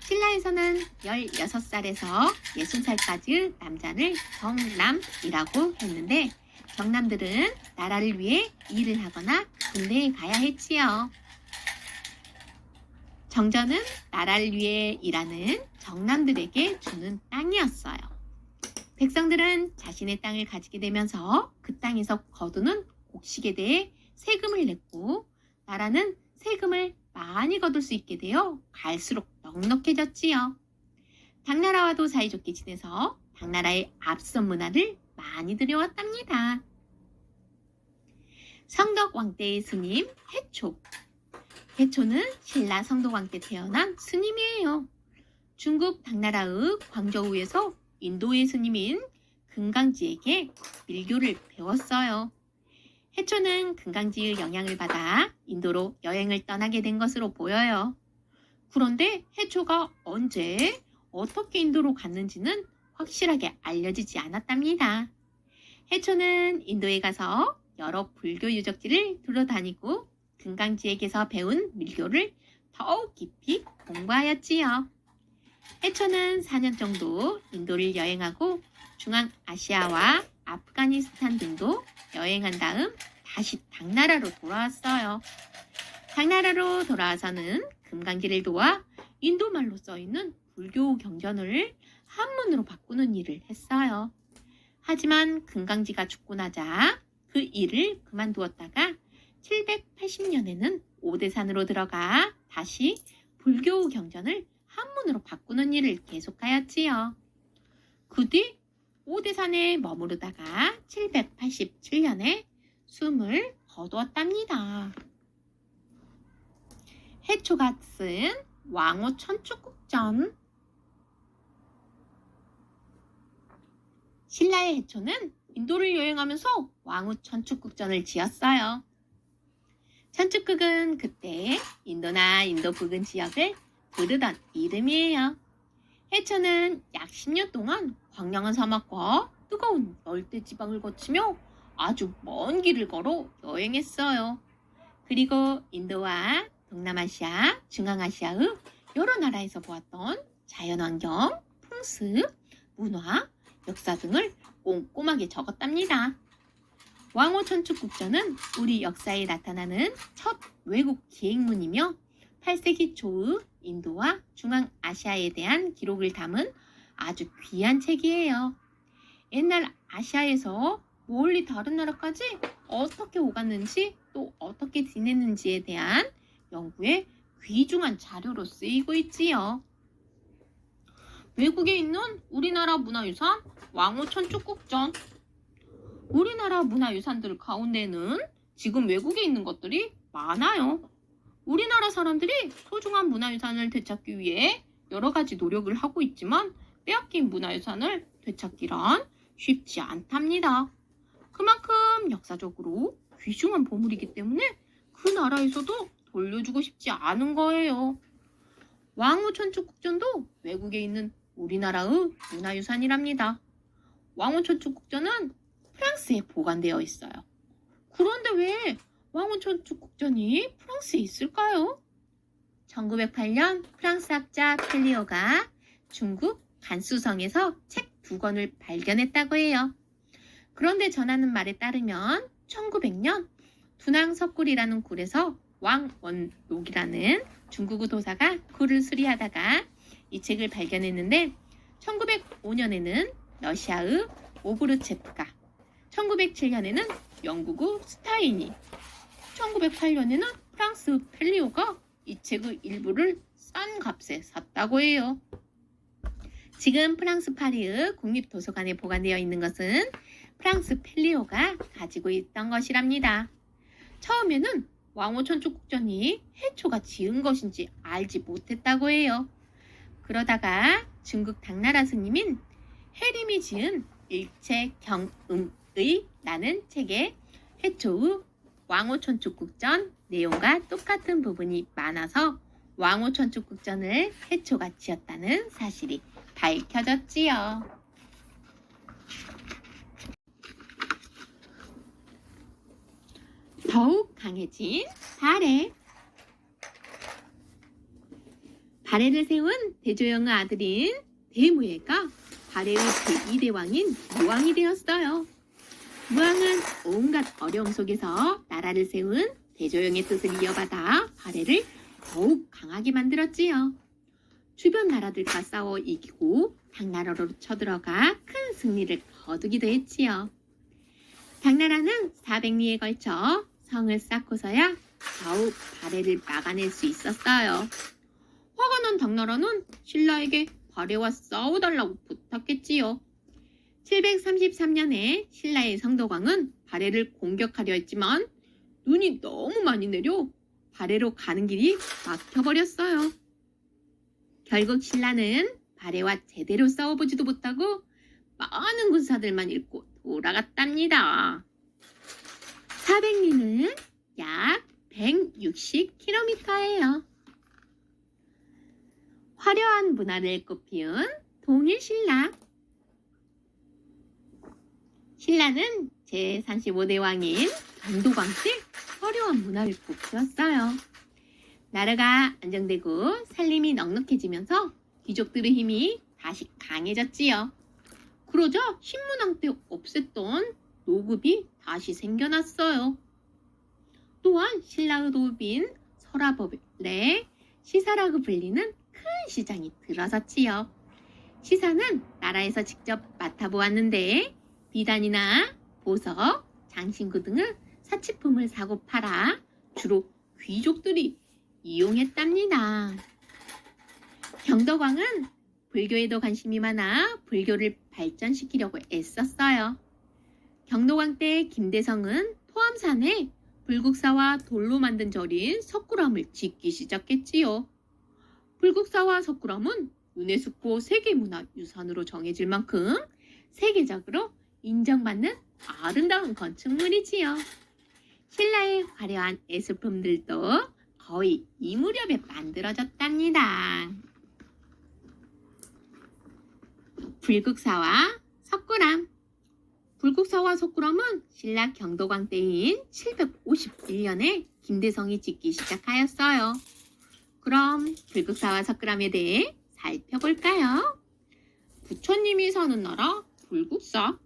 신라에서는 16살에서 60살까지의 남자를 정남이라고 했는데 정남들은 나라를 위해 일을 하거나 군대에 가야 했지요. 정전은 나라를 위해 일하는 정남들에게 주는 땅이었어요. 백성들은 자신의 땅을 가지게 되면서 그 땅에서 거두는 곡식에 대해 세금을 냈고 나라는 세금을 많이 거둘 수 있게 되어 갈수록 넉넉해졌지요. 당나라와도 사이좋게 지내서 당나라의 앞선 문화를 많이 들여왔답니다. 성덕왕 때의 스님 해초. 해초는 신라 성덕왕 때 태어난 스님이에요. 중국 당나라의 광저우에서 인도의 스님인 금강지에게 밀교를 배웠어요. 해초는 금강지의 영향을 받아 인도로 여행을 떠나게 된 것으로 보여요. 그런데 해초가 언제, 어떻게 인도로 갔는지는 확실하게 알려지지 않았답니다. 해초는 인도에 가서 여러 불교 유적지를 돌아다니고 금강지에게서 배운 밀교를 더욱 깊이 공부하였지요. 해초는 4년 정도 인도를 여행하고 중앙아시아와 아프가니스탄 등도 여행한 다음 다시 당나라로 돌아왔어요. 당나라로 돌아와서는 금강지를 도와 인도말로 써있는 불교 경전을 한문으로 바꾸는 일을 했어요. 하지만 금강지가 죽고 나자 그 일을 그만두었다가 780년에는 오대산으로 들어가 다시 불교 경전을 한문으로 바꾸는 일을 계속하였지요. 그 뒤 오대산에 머무르다가 787년에 숨을 거두었답니다. 해초가 쓴 왕호 천축국전. 신라의 해초는 인도를 여행하면서 왕호 천축국전을 지었어요. 천축국은 그때 인도나 인도 부근 지역을 부르던 이름이에요. 해초는 약 10년 동안 광량한 사막과 뜨거운 열대지방을 거치며 아주 먼 길을 걸어 여행했어요. 그리고 인도와 동남아시아, 중앙아시아의 여러 나라에서 보았던 자연환경, 풍습, 문화, 역사 등을 꼼꼼하게 적었답니다. 왕호 천축국전은 우리 역사에 나타나는 첫 외국 기행문이며 8세기 초의 인도와 중앙아시아에 대한 기록을 담은 아주 귀한 책이에요. 옛날 아시아에서 멀리 다른 나라까지 어떻게 오갔는지 또 어떻게 지냈는지에 대한 연구에 귀중한 자료로 쓰이고 있지요. 외국에 있는 우리나라 문화유산 왕호 천축국전. 우리나라 문화유산들 가운데는 지금 외국에 있는 것들이 많아요. 우리나라 사람들이 소중한 문화유산을 되찾기 위해 여러 가지 노력을 하고 있지만 빼앗긴 문화유산을 되찾기란 쉽지 않답니다. 그만큼 역사적으로 귀중한 보물이기 때문에 그 나라에서도 돌려주고 싶지 않은 거예요. 왕후 천축국전도 외국에 있는 우리나라의 문화유산이랍니다. 왕후 천축국전은 프랑스에 보관되어 있어요. 그런데 왜 왕후 천축국전이 프랑스에 있을까요? 1908년 프랑스 학자 펠리오가 중국 간수성에서 책 2권을 발견했다고 해요. 그런데 전하는 말에 따르면 1900년 두낭 석굴이라는 굴에서 왕원록이라는 중국의 도사가 굴을 수리하다가 이 책을 발견했는데 1905년에는 러시아의 오브르체프가, 1907년에는 영국의 스타인이, 1908년에는 프랑스 펠리오가 이 책의 일부를 싼 값에 샀다고 해요. 지금 프랑스 파리의 국립도서관에 보관되어 있는 것은 프랑스 펠리오가 가지고 있던 것이랍니다. 처음에는 왕후 천축국전이 해초가 지은 것인지 알지 못했다고 해요. 그러다가 중국 당나라 스님인 해림이 지은 일체경음의 라는 책에 해초의 왕후 천축국전 내용과 똑같은 부분이 많아서 왕후 천축국전을 해초가 지었다는 사실이 밝혀졌지요. 더욱 강해진 발해. 발해를 세운 대조영의 아들인 대무예가 발해의 제2대왕인 무왕이 되었어요. 무왕은 온갖 어려움 속에서 나라를 세운 대조영의 뜻을 이어받아 발해를 더욱 강하게 만들었지요. 주변 나라들과 싸워 이기고 당나라로 쳐들어가 큰 승리를 거두기도 했지요. 당나라는 400리에 걸쳐 성을 쌓고서야 겨우 발해를 막아낼 수 있었어요. 화가 난 당나라는 신라에게 발해와 싸워달라고 부탁했지요. 733년에 신라의 성도광은 발해를 공격하려 했지만 눈이 너무 많이 내려 발해로 가는 길이 막혀버렸어요. 결국 신라는 발해와 제대로 싸워보지도 못하고 많은 군사들만 잃고 돌아갔답니다. 400리는 약 160km예요. 화려한 문화를 꽃피운 동일신라. 신라는 제35대 왕인 경도광 때 화려한 문화를 꽃피웠어요. 나라가 안정되고 살림이 넉넉해지면서 귀족들의 힘이 다시 강해졌지요. 그러자 신문왕 때 없앴던 노급이 다시 생겨났어요. 또한 신라의 도읍인 서라벌에 시사라고 불리는 큰 시장이 들어섰지요. 시사는 나라에서 직접 맡아보았는데 비단이나 보석, 장신구 등의 사치품을 사고 팔아 주로 귀족들이 이용했답니다. 경덕왕은 불교에도 관심이 많아 불교를 발전시키려고 애썼어요. 경덕왕 때 김대성은 토암산에 불국사와 돌로 만든 절인 석굴암을 짓기 시작했지요. 불국사와 석굴암은 유네스코 세계문화유산으로 정해질 만큼 세계적으로 인정받는 아름다운 건축물이지요. 신라의 화려한 예술품들도 거의 이 무렵에 만들어졌답니다. 불국사와 석굴암. 불국사와 석굴암은 신라 경도광 때인 751년에 김대성이 짓기 시작하였어요. 그럼 불국사와 석굴암에 대해 살펴볼까요? 부처님이 사는 나라 불국사.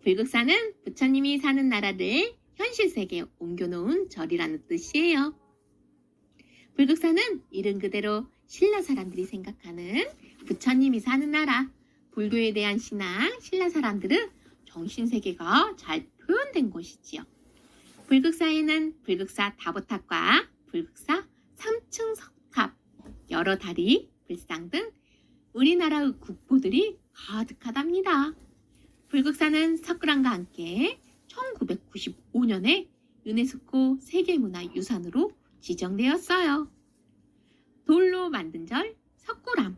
불국사는 부처님이 사는 나라를 현실 세계에 옮겨놓은 절이라는 뜻이에요. 불국사는 이름 그대로 신라 사람들이 생각하는 부처님이 사는 나라, 불교에 대한 신앙, 신라 사람들의 정신세계가 잘 표현된 곳이지요. 불국사에는 불국사 다보탑과 불국사 3층 석탑, 여러 다리, 불상 등 우리나라의 국보들이 가득하답니다. 불국사는 석굴암과 함께 1995년에 유네스코 세계문화유산으로 지정되었어요. 돌로 만든 절 석굴암.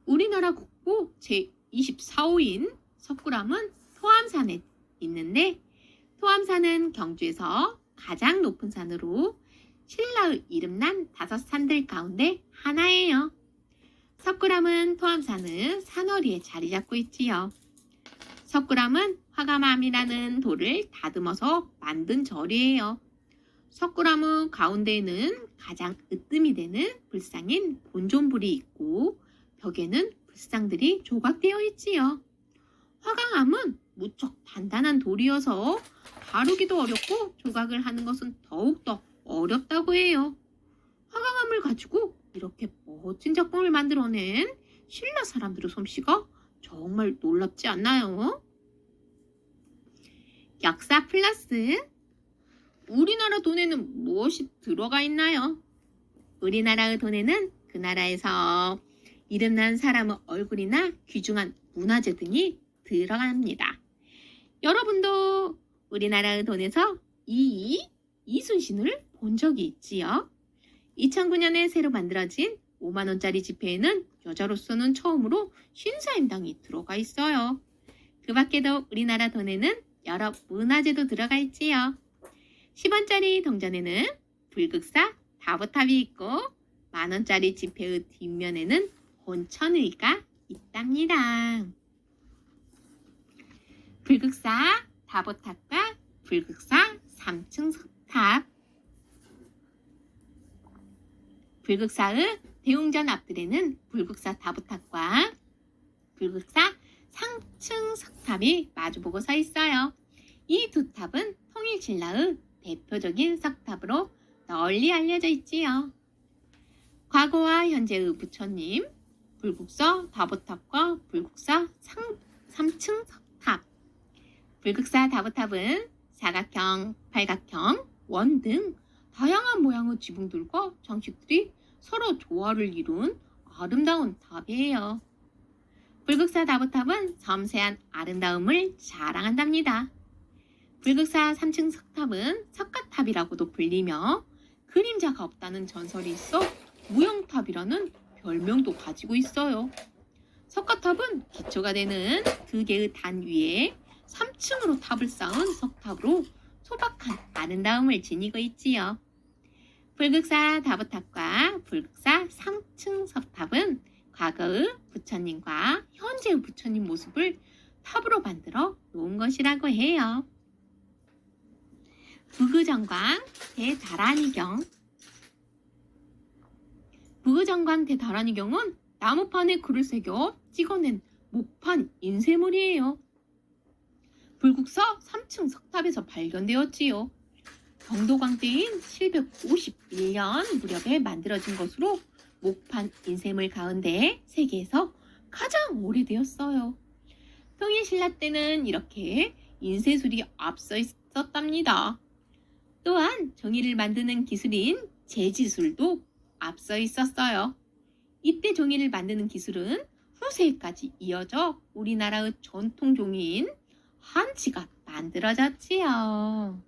우리나라 국보 제24호인 석굴암은 토암산에 있는데 토암산은 경주에서 가장 높은 산으로 신라의 이름난 5산들 가운데 하나예요. 석굴암은 토암산의 산허리에 자리 잡고 있지요. 석굴암은 화가암이라는 돌을 다듬어서 만든 절이에요. 석굴암의 가운데에는 가장 으뜸이 되는 불상인 본존불이 있고 벽에는 불상들이 조각되어 있지요. 화강암은 무척 단단한 돌이어서 다루기도 어렵고 조각을 하는 것은 더욱더 어렵다고 해요. 화강암을 가지고 이렇게 멋진 작품을 만들어낸 신라 사람들의 솜씨가 정말 놀랍지 않나요? 역사 플러스 우리나라 돈에는 무엇이 들어가 있나요? 우리나라의 돈에는 그 나라에서 이름난 사람의 얼굴이나 귀중한 문화재 등이 들어갑니다. 여러분도 우리나라의 돈에서 이순신을 본 적이 있지요? 2009년에 새로 만들어진 5만원짜리 지폐에는 여자로서는 처음으로 신사임당이 들어가 있어요. 그 밖에도 우리나라 돈에는 여러 문화재도 들어가 있지요. 10원짜리 동전에는 불국사 다보탑이 있고 만원짜리 지폐의 뒷면에는 혼천의가 있답니다. 불국사 다보탑과 불국사 3층 석탑. 불국사의 대웅전 앞뜰에는 불국사 다보탑과 불국사 3층 석탑이 마주보고 서 있어요. 이 두 탑은 통일신라의 대표적인 석탑으로 널리 알려져 있지요. 과거와 현재의 부처님, 불국사 다보탑과 불국사 3층 석탑. 불국사 다보탑은 사각형, 팔각형, 원 등 다양한 모양의 지붕들과 장식들이 서로 조화를 이룬 아름다운 탑이에요. 불국사 다보탑은 섬세한 아름다움을 자랑한답니다. 불국사 3층 석탑은 석가탑이라고도 불리며 그림자가 없다는 전설이 있어 무형탑이라는 별명도 가지고 있어요. 석가탑은 기초가 되는 두 개의 단 위에 3층으로 탑을 쌓은 석탑으로 소박한 아름다움을 지니고 있지요. 불국사 다보탑과 불국사 3층 석탑은 과거의 부처님과 현재의 부처님 모습을 탑으로 만들어 놓은 것이라고 해요. 부구정광 대다란이경. 부구정광 대다란이경은 나무판에 글을 새겨 찍어낸 목판 인쇄물이에요. 불국사 3층 석탑에서 발견되었지요. 경도광 때인 751년 무렵에 만들어진 것으로 목판 인쇄물 가운데 세계에서 가장 오래되었어요. 통일신라 때는 이렇게 인쇄술이 앞서 있었답니다. 또한 종이를 만드는 기술인 제지술도 앞서 있었어요. 이때 종이를 만드는 기술은 후세까지 이어져 우리나라의 전통 종이인 한지가 만들어졌지요.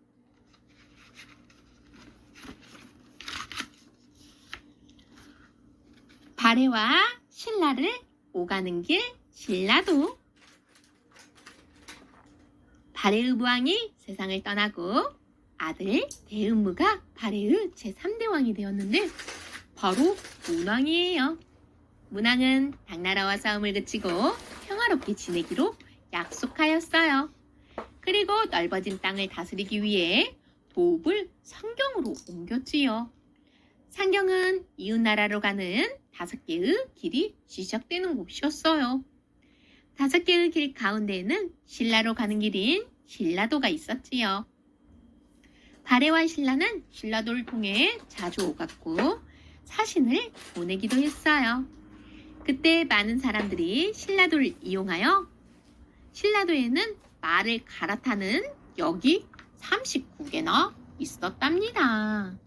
발해와 신라를 오가는 길 신라도. 발해의 부왕이 세상을 떠나고 아들 대음무가 발해의 제3대 왕이 되었는데 바로 문왕이에요. 문왕은 당나라와 싸움을 그치고 평화롭게 지내기로 약속하였어요. 그리고 넓어진 땅을 다스리기 위해 도읍을 상경으로 옮겼지요. 상경은 이웃나라로 가는 5개의 길이 시작되는 곳이었어요. 5개의 길 가운데에는 신라로 가는 길인 신라도가 있었지요. 발해와 신라는 신라도를 통해 자주 오갔고 사신을 보내기도 했어요. 그때 많은 사람들이 신라도를 이용하여 신라도에는 말을 갈아타는 역이 39개나 있었답니다.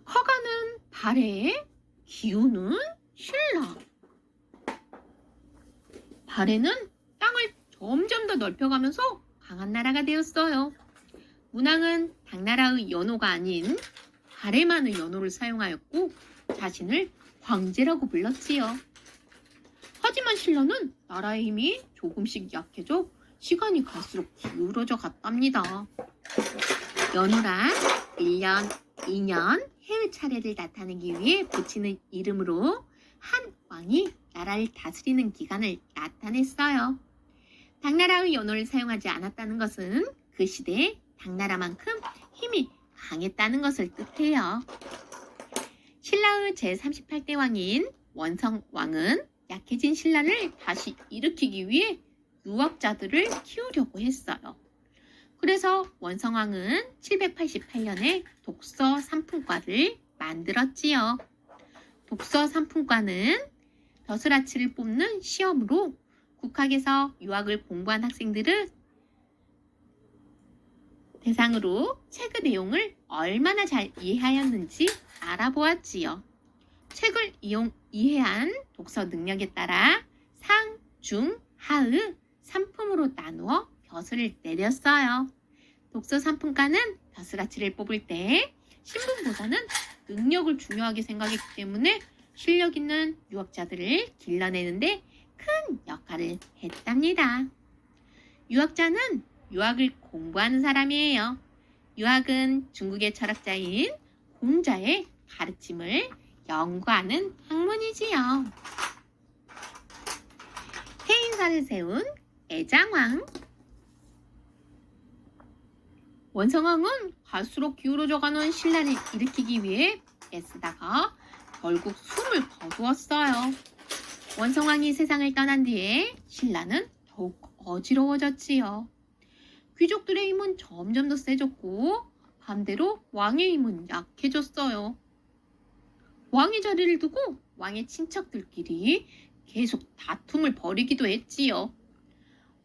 커가는 발해, 기우는 신라. 발해는 땅을 점점 더 넓혀가면서 강한 나라가 되었어요. 문왕은 당나라의 연호가 아닌 발해만의 연호를 사용하였고 자신을 황제라고 불렀지요. 하지만 신라는 나라의 힘이 조금씩 약해져 시간이 갈수록 기울어져 갔답니다. 연후라 1년, 2년 해의 차례를 나타내기 위해 붙이는 이름으로 한 왕이 나라를 다스리는 기간을 나타냈어요. 당나라의 연호를 사용하지 않았다는 것은 그 시대에 당나라만큼 힘이 강했다는 것을 뜻해요. 신라의 제38대 왕인 원성왕은 약해진 신라를 다시 일으키기 위해 유학자들을 키우려고 했어요. 그래서 원성왕은 788년에 독서 삼품과를 만들었지요. 독서 삼품과는 벼슬아치를 뽑는 시험으로 국학에서 유학을 공부한 학생들을 대상으로 책의 내용을 얼마나 잘 이해하였는지 알아보았지요. 책을 이해한 독서 능력에 따라 상, 중, 하의 3품으로 나누어 벼슬을 내렸어요. 독서 3품과는 벼슬아치를 뽑을 때 신분보다는 능력을 중요하게 생각했기 때문에 실력 있는 유학자들을 길러내는데 큰 역할을 했답니다. 유학자는 유학을 공부하는 사람이에요. 유학은 중국의 철학자인 공자의 가르침을 연구하는 학문이지요. 해인사를 세운 애장왕. 원성왕은 갈수록 기울어져가는 신라를 일으키기 위해 애쓰다가 결국 숨을 거두었어요. 원성왕이 세상을 떠난 뒤에 신라는 더욱 어지러워졌지요. 귀족들의 힘은 점점 더 세졌고 반대로 왕의 힘은 약해졌어요. 왕의 자리를 두고 왕의 친척들끼리 계속 다툼을 벌이기도 했지요.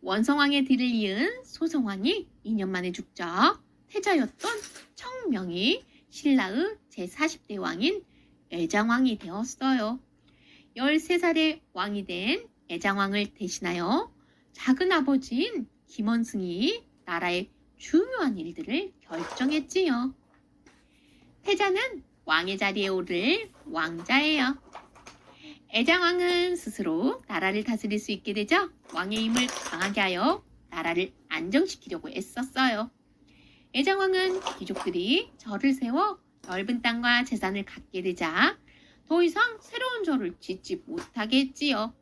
원성왕의 뒤를 이은 소성왕이 2년 만에 죽자 태자였던 청명이 신라의 제40대 왕인 애장왕이 되었어요. 13살의 왕이 된 애장왕을 대신하여 작은 아버지인 김원승이 나라의 중요한 일들을 결정했지요. 태자는 왕의 자리에 오를 왕자예요. 애장왕은 스스로 나라를 다스릴 수 있게 되자 왕의 힘을 강하게 하여 나라를 안정시키려고 애썼어요. 애장왕은 귀족들이 절을 세워 넓은 땅과 재산을 갖게 되자 더 이상 새로운 절을 짓지 못하게 했지요.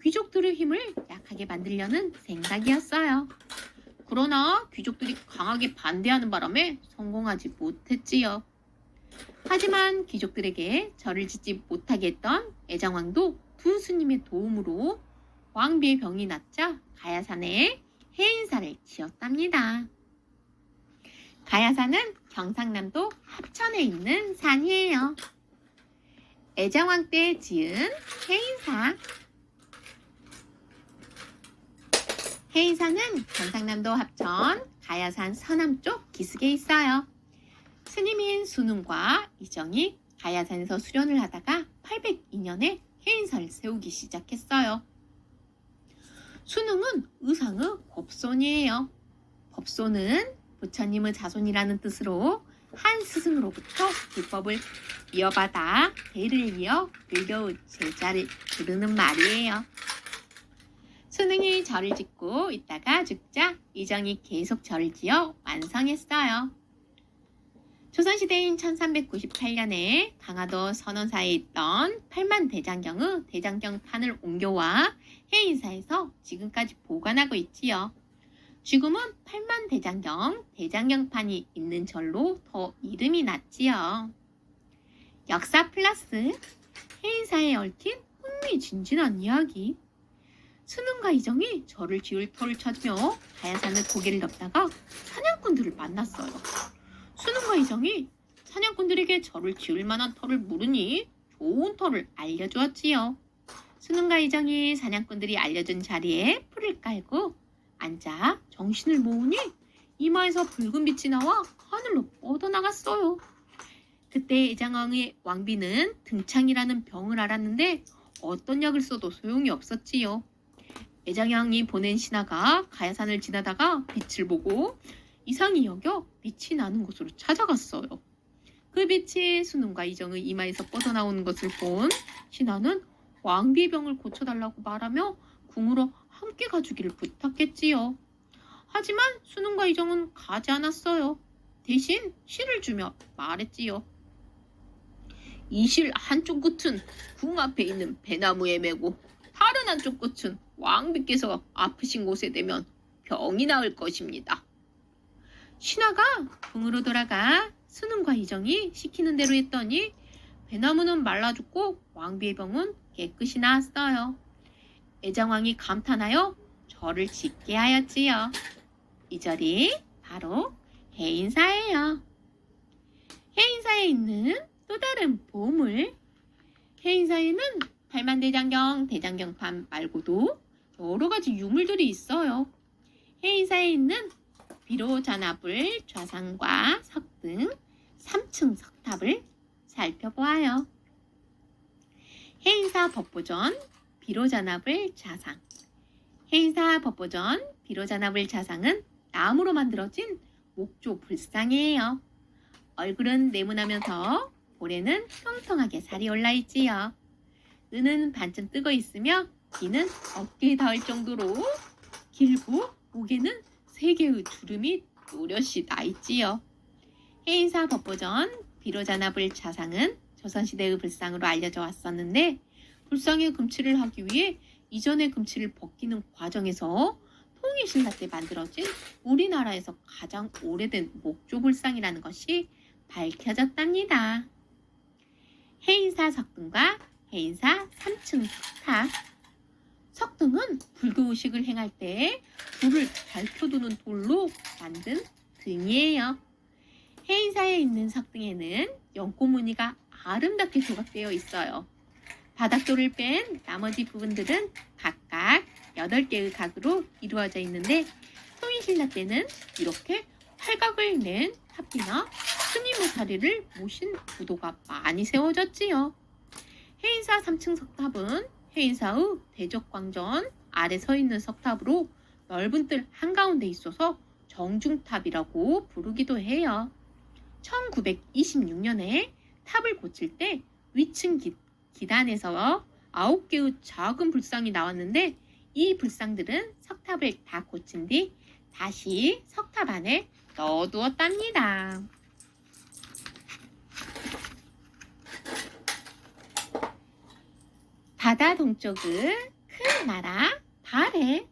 귀족들의 힘을 약하게 만들려는 생각이었어요. 그러나 귀족들이 강하게 반대하는 바람에 성공하지 못했지요. 하지만 귀족들에게 절을 짓지 못하게 했던 애장왕도 두 스님의 도움으로 왕비의 병이 낫자 가야산에 해인사를 지었답니다. 가야산은 경상남도 합천에 있는 산이에요. 애장왕 때 지은 해인사. 해인사는 경상남도 합천 가야산 서남쪽 기슭에 있어요. 스님인 순웅과 이정이 가야산에서 수련을 하다가 802년에 해인사를 세우기 시작했어요. 순웅은 의상의 법손이에요. 법손은 부처님의 자손이라는 뜻으로 한 스승으로부터 불법을 이어받아 대를 이어 불교의 제자를 부르는 말이에요. 순웅이 절을 짓고 있다가 죽자 이정이 계속 절을 지어 완성했어요. 조선시대인 1398년에 강화도 선원사에 있던 팔만대장경의 대장경판을 옮겨와 해인사에서 지금까지 보관하고 있지요. 지금은 팔만대장경, 대장경판이 있는 절로 더 이름이 났지요. 역사 플러스 해인사에 얽힌 흥미진진한 이야기. 순웅과 이정이 절을 지을 터를 찾으며 가야산의 고개를 넘다가 사냥꾼들을 만났어요. 순웅과 이정이 사냥꾼들에게 절을 지을 만한 터를 물으니 좋은 터를 알려주었지요. 순웅과 이정이 사냥꾼들이 알려준 자리에 풀을 깔고 앉아 정신을 모으니 이마에서 붉은 빛이 나와 하늘로 뻗어나갔어요. 그때 애장왕의 왕비는 등창이라는 병을 앓았는데 어떤 약을 써도 소용이 없었지요. 애장왕이 보낸 신하가 가야산을 지나다가 빛을 보고 이상히 여겨 빛이 나는 곳으로 찾아갔어요. 그 빛이 순웅과 이정의 이마에서 뻗어나오는 것을 본 신하는 왕비의 병을 고쳐달라고 말하며 궁으로 함께 가주기를 부탁했지요. 하지만 순웅과 이정은 가지 않았어요. 대신 실을 주며 말했지요. 이 실 한쪽 끝은 궁 앞에 있는 배나무에 매고 다른 한쪽 끝은 왕비께서 아프신 곳에 대면 병이 나을 것입니다. 신하가 궁으로 돌아가 순웅과 이정이 시키는 대로 했더니 배나무는 말라 죽고 왕비의 병은 깨끗이 나았어요. 애장왕이 감탄하여 절을 짓게 하였지요. 이 절이 바로 해인사예요. 해인사에 있는 또 다른 보물. 해인사에는 팔만대장경, 대장경판 말고도 여러 가지 유물들이 있어요. 해인사에 있는 비로자나불, 좌상과 석등, 3층 석탑을 살펴보아요. 해인사 법보전, 비로자나불 좌상. 해인사 법보전, 비로자나불 좌상은 나무로 만들어진 목조 불상이에요. 얼굴은 네모나면서 볼에는 평평하게 살이 올라있지요. 눈은 반쯤 뜨고 있으며 귀는 어깨에 닿을 정도로 길고 목에는 3개의 주름이 또렷이 나있지요. 해인사 법보전, 비로자나불 좌상은 조선시대의 불상으로 알려져 왔었는데 불상의 금칠을 하기 위해 이전의 금칠을 벗기는 과정에서 통일신라 때 만들어진 우리나라에서 가장 오래된 목조 불상이라는 것이 밝혀졌답니다. 해인사 석등과 해인사 3층 석탑. 석등은 불교의식을 행할 때 불을 밝혀두는 돌로 만든 등이에요. 해인사에 있는 석등에는 연꽃무늬가 아름답게 조각되어 있어요. 바닥돌을 뺀 나머지 부분들은 각각 8개의 각으로 이루어져 있는데 통일신라 때는 이렇게 활각을 낸 탑이나 스님의 자리를 모신 부도가 많이 세워졌지요. 해인사 3층 석탑은 해인사의 대적광전 아래 서 있는 석탑으로 넓은 뜰 한가운데 있어서 정중탑이라고 부르기도 해요. 1926년에 탑을 고칠 때 위층 기단에서 9개의 작은 불상이 나왔는데 이 불상들은 석탑을 다 고친 뒤 다시 석탑 안에 넣어두었답니다. 바다 동쪽의 큰 나라 발해.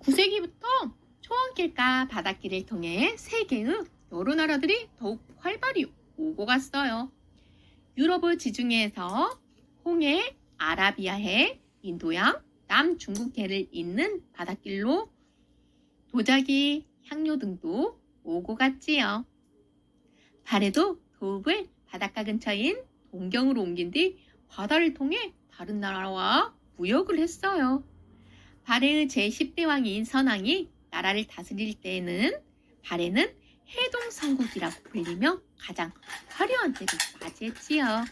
9세기부터 초원길과 바닷길을 통해 세계의 여러 나라들이 더욱 활발히 오고 갔어요. 유럽의 지중해에서 홍해, 아라비아해, 인도양, 남중국해를 잇는 바닷길로 도자기, 향료 등도 오고 갔지요. 발해도 도읍을 바닷가 근처인 동경으로 옮긴 뒤 바다를 통해 다른 나라와 무역을 했어요. 발해의 제10대 왕인 선왕이 나라를 다스릴 때에는 발해는 해동성국이라고 불리며 가장 화려한 때를 맞이했지요.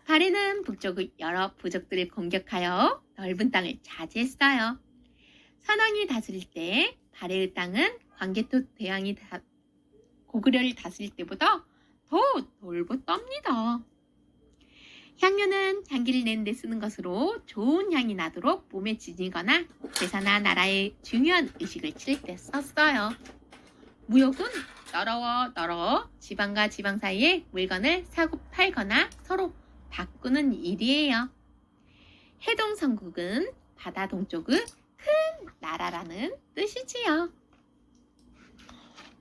발해는 북쪽의 여러 부족들을 공격하여 넓은 땅을 차지했어요. 선왕이 다스릴 때 발해의 땅은 광개토 대왕이 고구려를 다스릴 때보다 더 넓었답니다. 향료는 향기를 내는 데 쓰는 것으로 좋은 향이 나도록 몸에 지니거나 제사나 나라의 중요한 의식을 치를 때 썼어요. 무역은 나라와 나라, 지방과 지방 사이에 물건을 사고 팔거나 서로 바꾸는 일이에요. 해동성국은 바다 동쪽의 큰 나라라는 뜻이지요.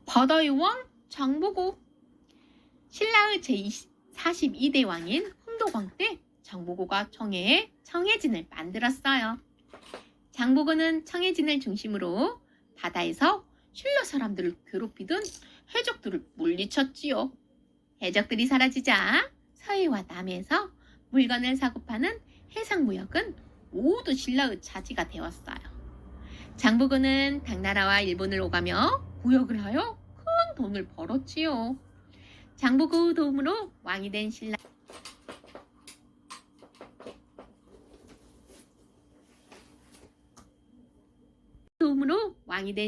바다의 왕 장보고. 신라의 제42대 왕인 흥도광 때 장보고가 청해에 청해진을 만들었어요. 장보고는 청해진을 중심으로 바다에서 신라 사람들을 괴롭히던 해적들을 물리쳤지요. 해적들이 사라지자 서해와 남해에서 물건을 사고 파는 해상무역은 모두 신라의 차지가 되었어요. 장보고는 당나라와 일본을 오가며 무역을 하여 큰 돈을 벌었지요. 장보고의 도움으로 왕이 된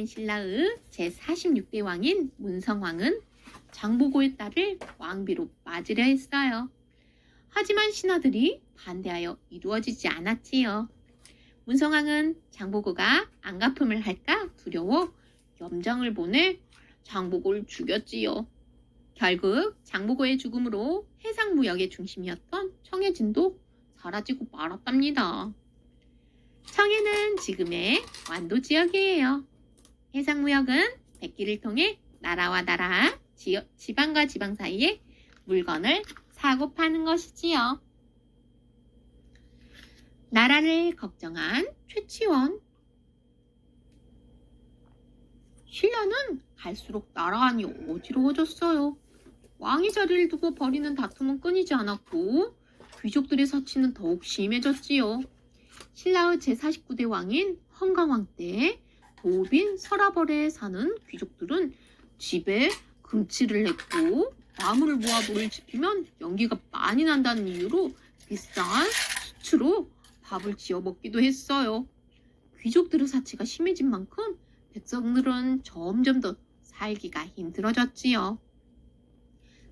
신라의 제46대 왕인 문성왕은 장보고의 딸을 왕비로 맞으려 했어요. 하지만 신하들이 반대하여 이루어지지 않았지요. 문성왕은 장보고가 안갚음을 할까 두려워 염장을 보내 장보고를 죽였지요. 결국 장보고의 죽음으로 해상무역의 중심이었던 청해진도 사라지고 말았답니다. 청해는 지금의 완도 지역이에요. 해상무역은 백기를 통해 나라와 나라, 지방과 지방 사이에 물건을 사고 파는 것이지요. 나라를 걱정한 최치원. 신라는 갈수록 나라 안이 어지러워졌어요. 왕이 자리를 두고 벌이는 다툼은 끊이지 않았고 귀족들의 사치는 더욱 심해졌지요. 신라의 제49대 왕인 헌강왕 때 도빈 서라벌에 사는 귀족들은 집에 금치를 했고 나무를 모아 불을 지피면 연기가 많이 난다는 이유로 비싼 수치로 밥을 지어 먹기도 했어요. 귀족들의 사치가 심해진 만큼 백성들은 점점 더 살기가 힘들어졌지요.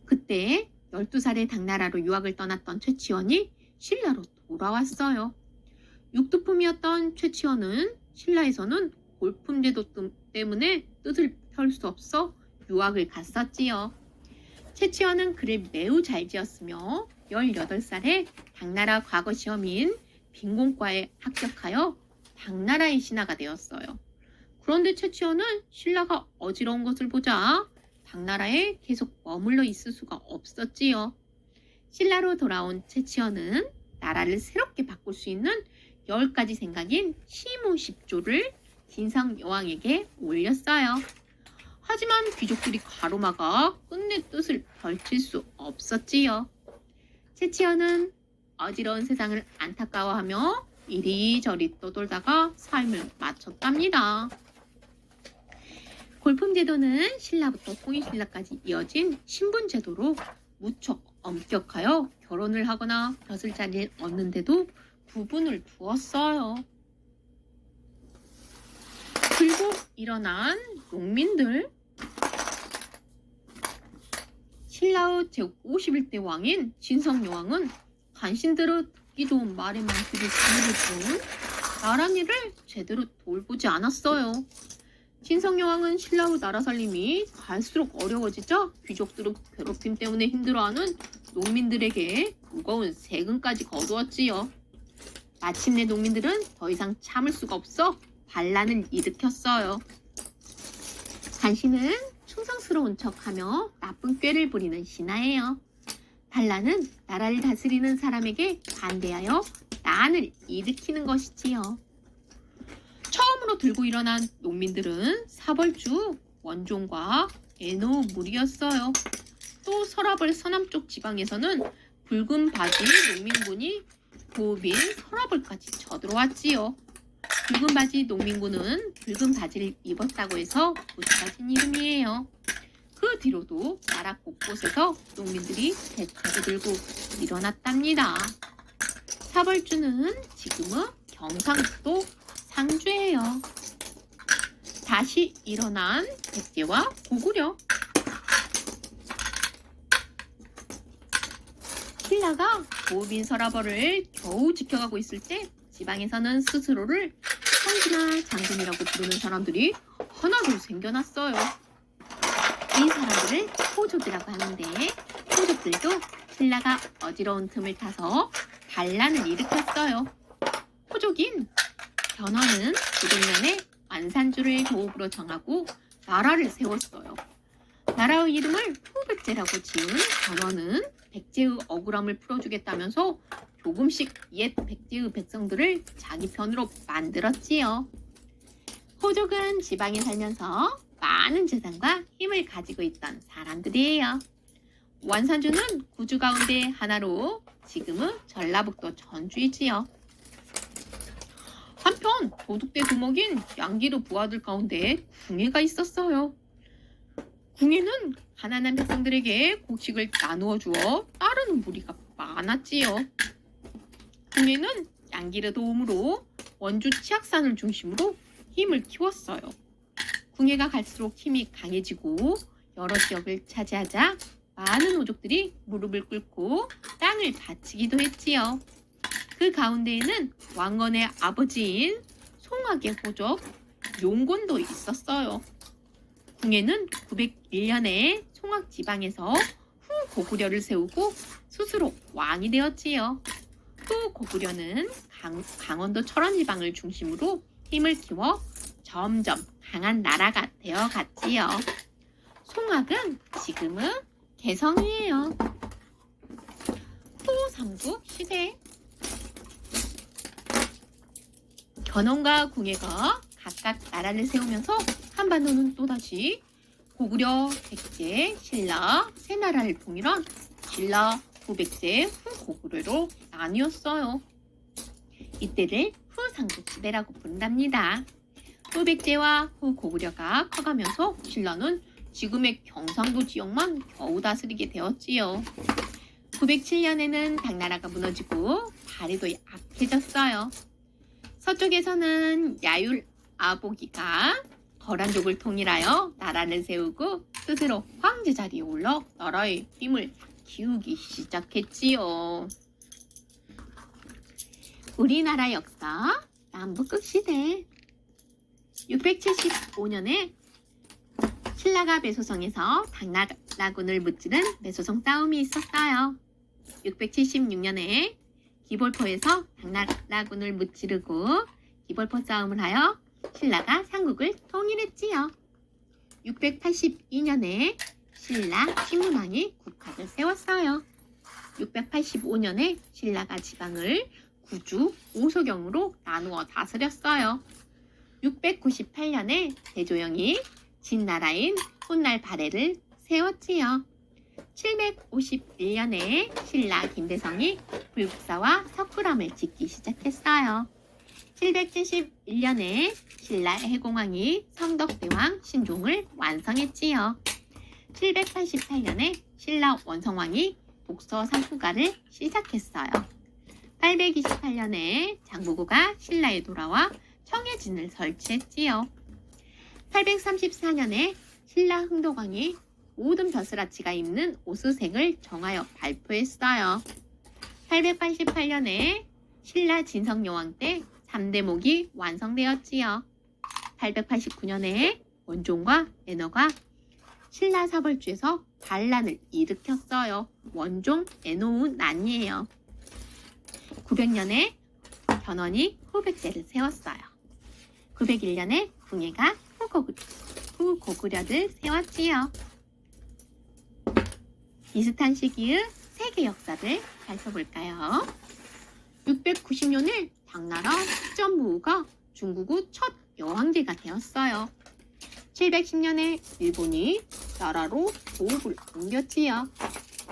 그때 12살의 당나라로 유학을 떠났던 최치원이 신라로 돌아왔어요. 육두품이었던 최치원은 신라에서는 골품제도 때문에 뜻을 펼 수 없어 유학을 갔었지요. 최치원은 글을 매우 잘 지었으며 18살에 당나라 과거 시험인 빈공과에 합격하여 당나라의 신하가 되었어요. 그런데 최치원은 신라가 어지러운 것을 보자 당나라에 계속 머물러 있을 수가 없었지요. 신라로 돌아온 최치원은 나라를 새롭게 바꿀 수 있는 10가지 생각인 시무십조를 진성여왕에게 올렸어요. 하지만 귀족들이 가로막아 끝내 뜻을 펼칠 수 없었지요. 최치원은 어지러운 세상을 안타까워하며 이리저리 떠돌다가 삶을 마쳤답니다. 골품제도는 신라부터 통일신라까지 이어진 신분제도로 무척 엄격하여 결혼을 하거나 벼슬자리를 얻는데도 구분을 두었어요. 그리고 일어난 농민들. 신라의 제51대 왕인 진성여왕은 간신대로 듣기 좋은 말에만 귀를 기울일 뿐 나라일을 제대로 돌보지 않았어요. 진성여왕은 신라의 나라 살림이 갈수록 어려워지자 귀족들의 괴롭힘 때문에 힘들어하는 농민들에게 무거운 세금까지 거두었지요. 마침내 농민들은 더 이상 참을 수가 없어 반란을 일으켰어요. 간신은 충성스러운 척하며 나쁜 꾀를 부리는 신하예요. 반란은 나라를 다스리는 사람에게 반대하여 난을 일으키는 것이지요. 처음으로 들고 일어난 농민들은 사벌주, 원종과 애노 무리였어요. 또 서라벌 서남쪽 지방에서는 붉은 바지 농민군이 도빈 서라벌까지 쳐들어왔지요. 붉은 바지 농민군은 붉은 바지를 입었다고 해서 붙여진 이름이에요. 그 뒤로도 나라 곳곳에서 농민들이 대차를 들고 일어났답니다. 사벌주는 지금은 경상북도 상주예요. 다시 일어난 백제와 고구려. 신라가 도빈 서라벌을 겨우 지켜가고 있을 때 지방에서는 스스로를 황제나 장군이라고 부르는 사람들이 하나둘 생겨났어요. 이 사람들을 호족이라고 하는데 호족들도 신라가 어지러운 틈을 타서 반란을 일으켰어요. 호족인 변헌은 고종년에 완산주를 도읍으로 정하고 나라를 세웠어요. 나라의 이름을 후백제라고 지은 변헌은 백제의 억울함을 풀어주겠다면서 조금씩 옛 백제의 백성들을 자기 편으로 만들었지요. 호족은 지방에 살면서 많은 재산과 힘을 가지고 있던 사람들이에요. 완산주는 구주 가운데 하나로 지금은 전라북도 전주이지요. 한편 도둑대 두목인 양기르 부하들 가운데 궁예가 있었어요. 궁예는 가난한 백성들에게 곡식을 나누어 주어 따르는 무리가 많았지요. 궁예는 양기르 도움으로 원주 치악산을 중심으로 힘을 키웠어요. 궁예가 갈수록 힘이 강해지고 여러 지역을 차지하자 많은 오족들이 무릎을 꿇고 땅을 바치기도 했지요. 그 가운데에는 왕건의 아버지인 송악의 호족 용곤도 있었어요. 궁에는 901년에 송악 지방에서 후고구려를 세우고 스스로 왕이 되었지요. 후고구려는 강원도 철원 지방을 중심으로 힘을 키워 점점 강한 나라가 되어갔지요. 송악은 지금은 개성이에요. 후삼국 시대 견훤과 궁예가 각각 나라를 세우면서 한반도는 또다시 고구려, 백제, 신라 세 나라를 통일한 신라, 후백제, 후고구려로 나뉘었어요. 이때를 후삼국 시대라고 부른답니다. 후백제와 후고구려가 커가면서 신라는 지금의 경상도 지역만 겨우 다스리게 되었지요. 907년에는 당나라가 무너지고 발해도 약해졌어요. 서쪽에서는 야율 아보기가 거란족을 통일하여 나라를 세우고 스스로 황제 자리에 올라 나라의 힘을 키우기 시작했지요. 우리나라 역사 남북극 시대 675년에 신라가 매소성에서 당나라군을 무찌른 매소성 싸움이 있었어요. 676년에 기볼포에서 당나라군을 무찌르고 기볼포 싸움을 하여 신라가 삼국을 통일했지요. 682년에 신라 신문왕이 국학을 세웠어요. 685년에 신라가 지방을 구주, 오소경으로 나누어 다스렸어요. 698년에 대조영이 진나라인 훗날 발해를 세웠지요. 751년에 신라 김대성이 불국사와 석굴암을 짓기 시작했어요. 771년에 신라 해공왕이 성덕대왕 신종을 완성했지요. 788년에 신라 원성왕이 독서 상쿠가를 시작했어요. 828년에 장보고가 신라에 돌아와 청해진을 설치했지요. 834년에 신라 흥덕왕이 모든 벼슬아치가 입는 옷수색을 정하여 발표했어요. 888년에 신라 진성여왕 때 3대목이 완성되었지요. 889년에 원종과 애너가 신라 사벌주에서 반란을 일으켰어요. 원종 애노우 난이에요. 900년에 견훤이 후백제를 세웠어요. 901년에 궁예가 후고구려를 세웠지요. 비슷한 시기의 세계 역사를 살펴볼까요? 690년에 당나라 숙전무우가 중국의 첫 여왕제가 되었어요. 710년에 일본이 나라로 도읍을 옮겼지요.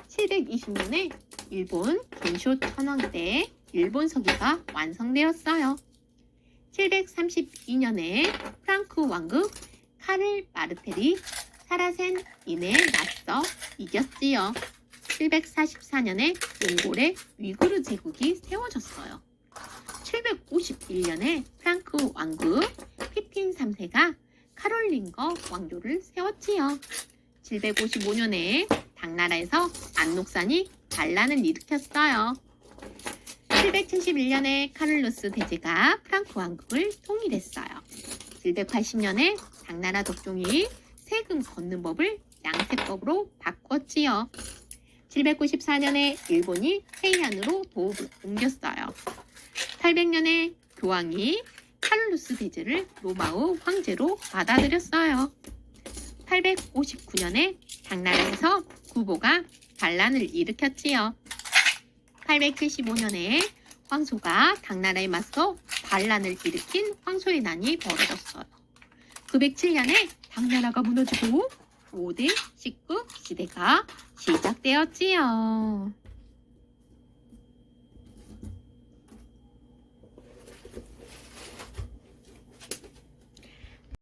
720년에 일본 겐쇼 천황 때 일본 서기가 완성되었어요. 732년에 프랑크 왕국 카를 마르텔이 사라센인에 맞서 이겼지요. 744년에 몽골의 위구르 제국이 세워졌어요. 751년에 프랑크 왕국 피핀 3세가 카롤링거 왕조를 세웠지요. 755년에 당나라에서 안녹산이 반란을 일으켰어요. 771년에 카를루스 대제가 프랑크 왕국을 통일했어요. 780년에 당나라 독종이 세금 걷는 법을 양세법으로 바꿨지요. 794년에 일본이 헤이안으로 도읍을 옮겼어요. 800년에 교황이 카를루스 대제를 로마의 황제로 받아들였어요. 859년에 당나라에서 구보가 반란을 일으켰지요. 875년에 황소가 당나라에 맞서 반란을 일으킨 황소의 난이 벌어졌어요. 907년에 당나라가 무너지고 5대 19 시대가 시작되었지요.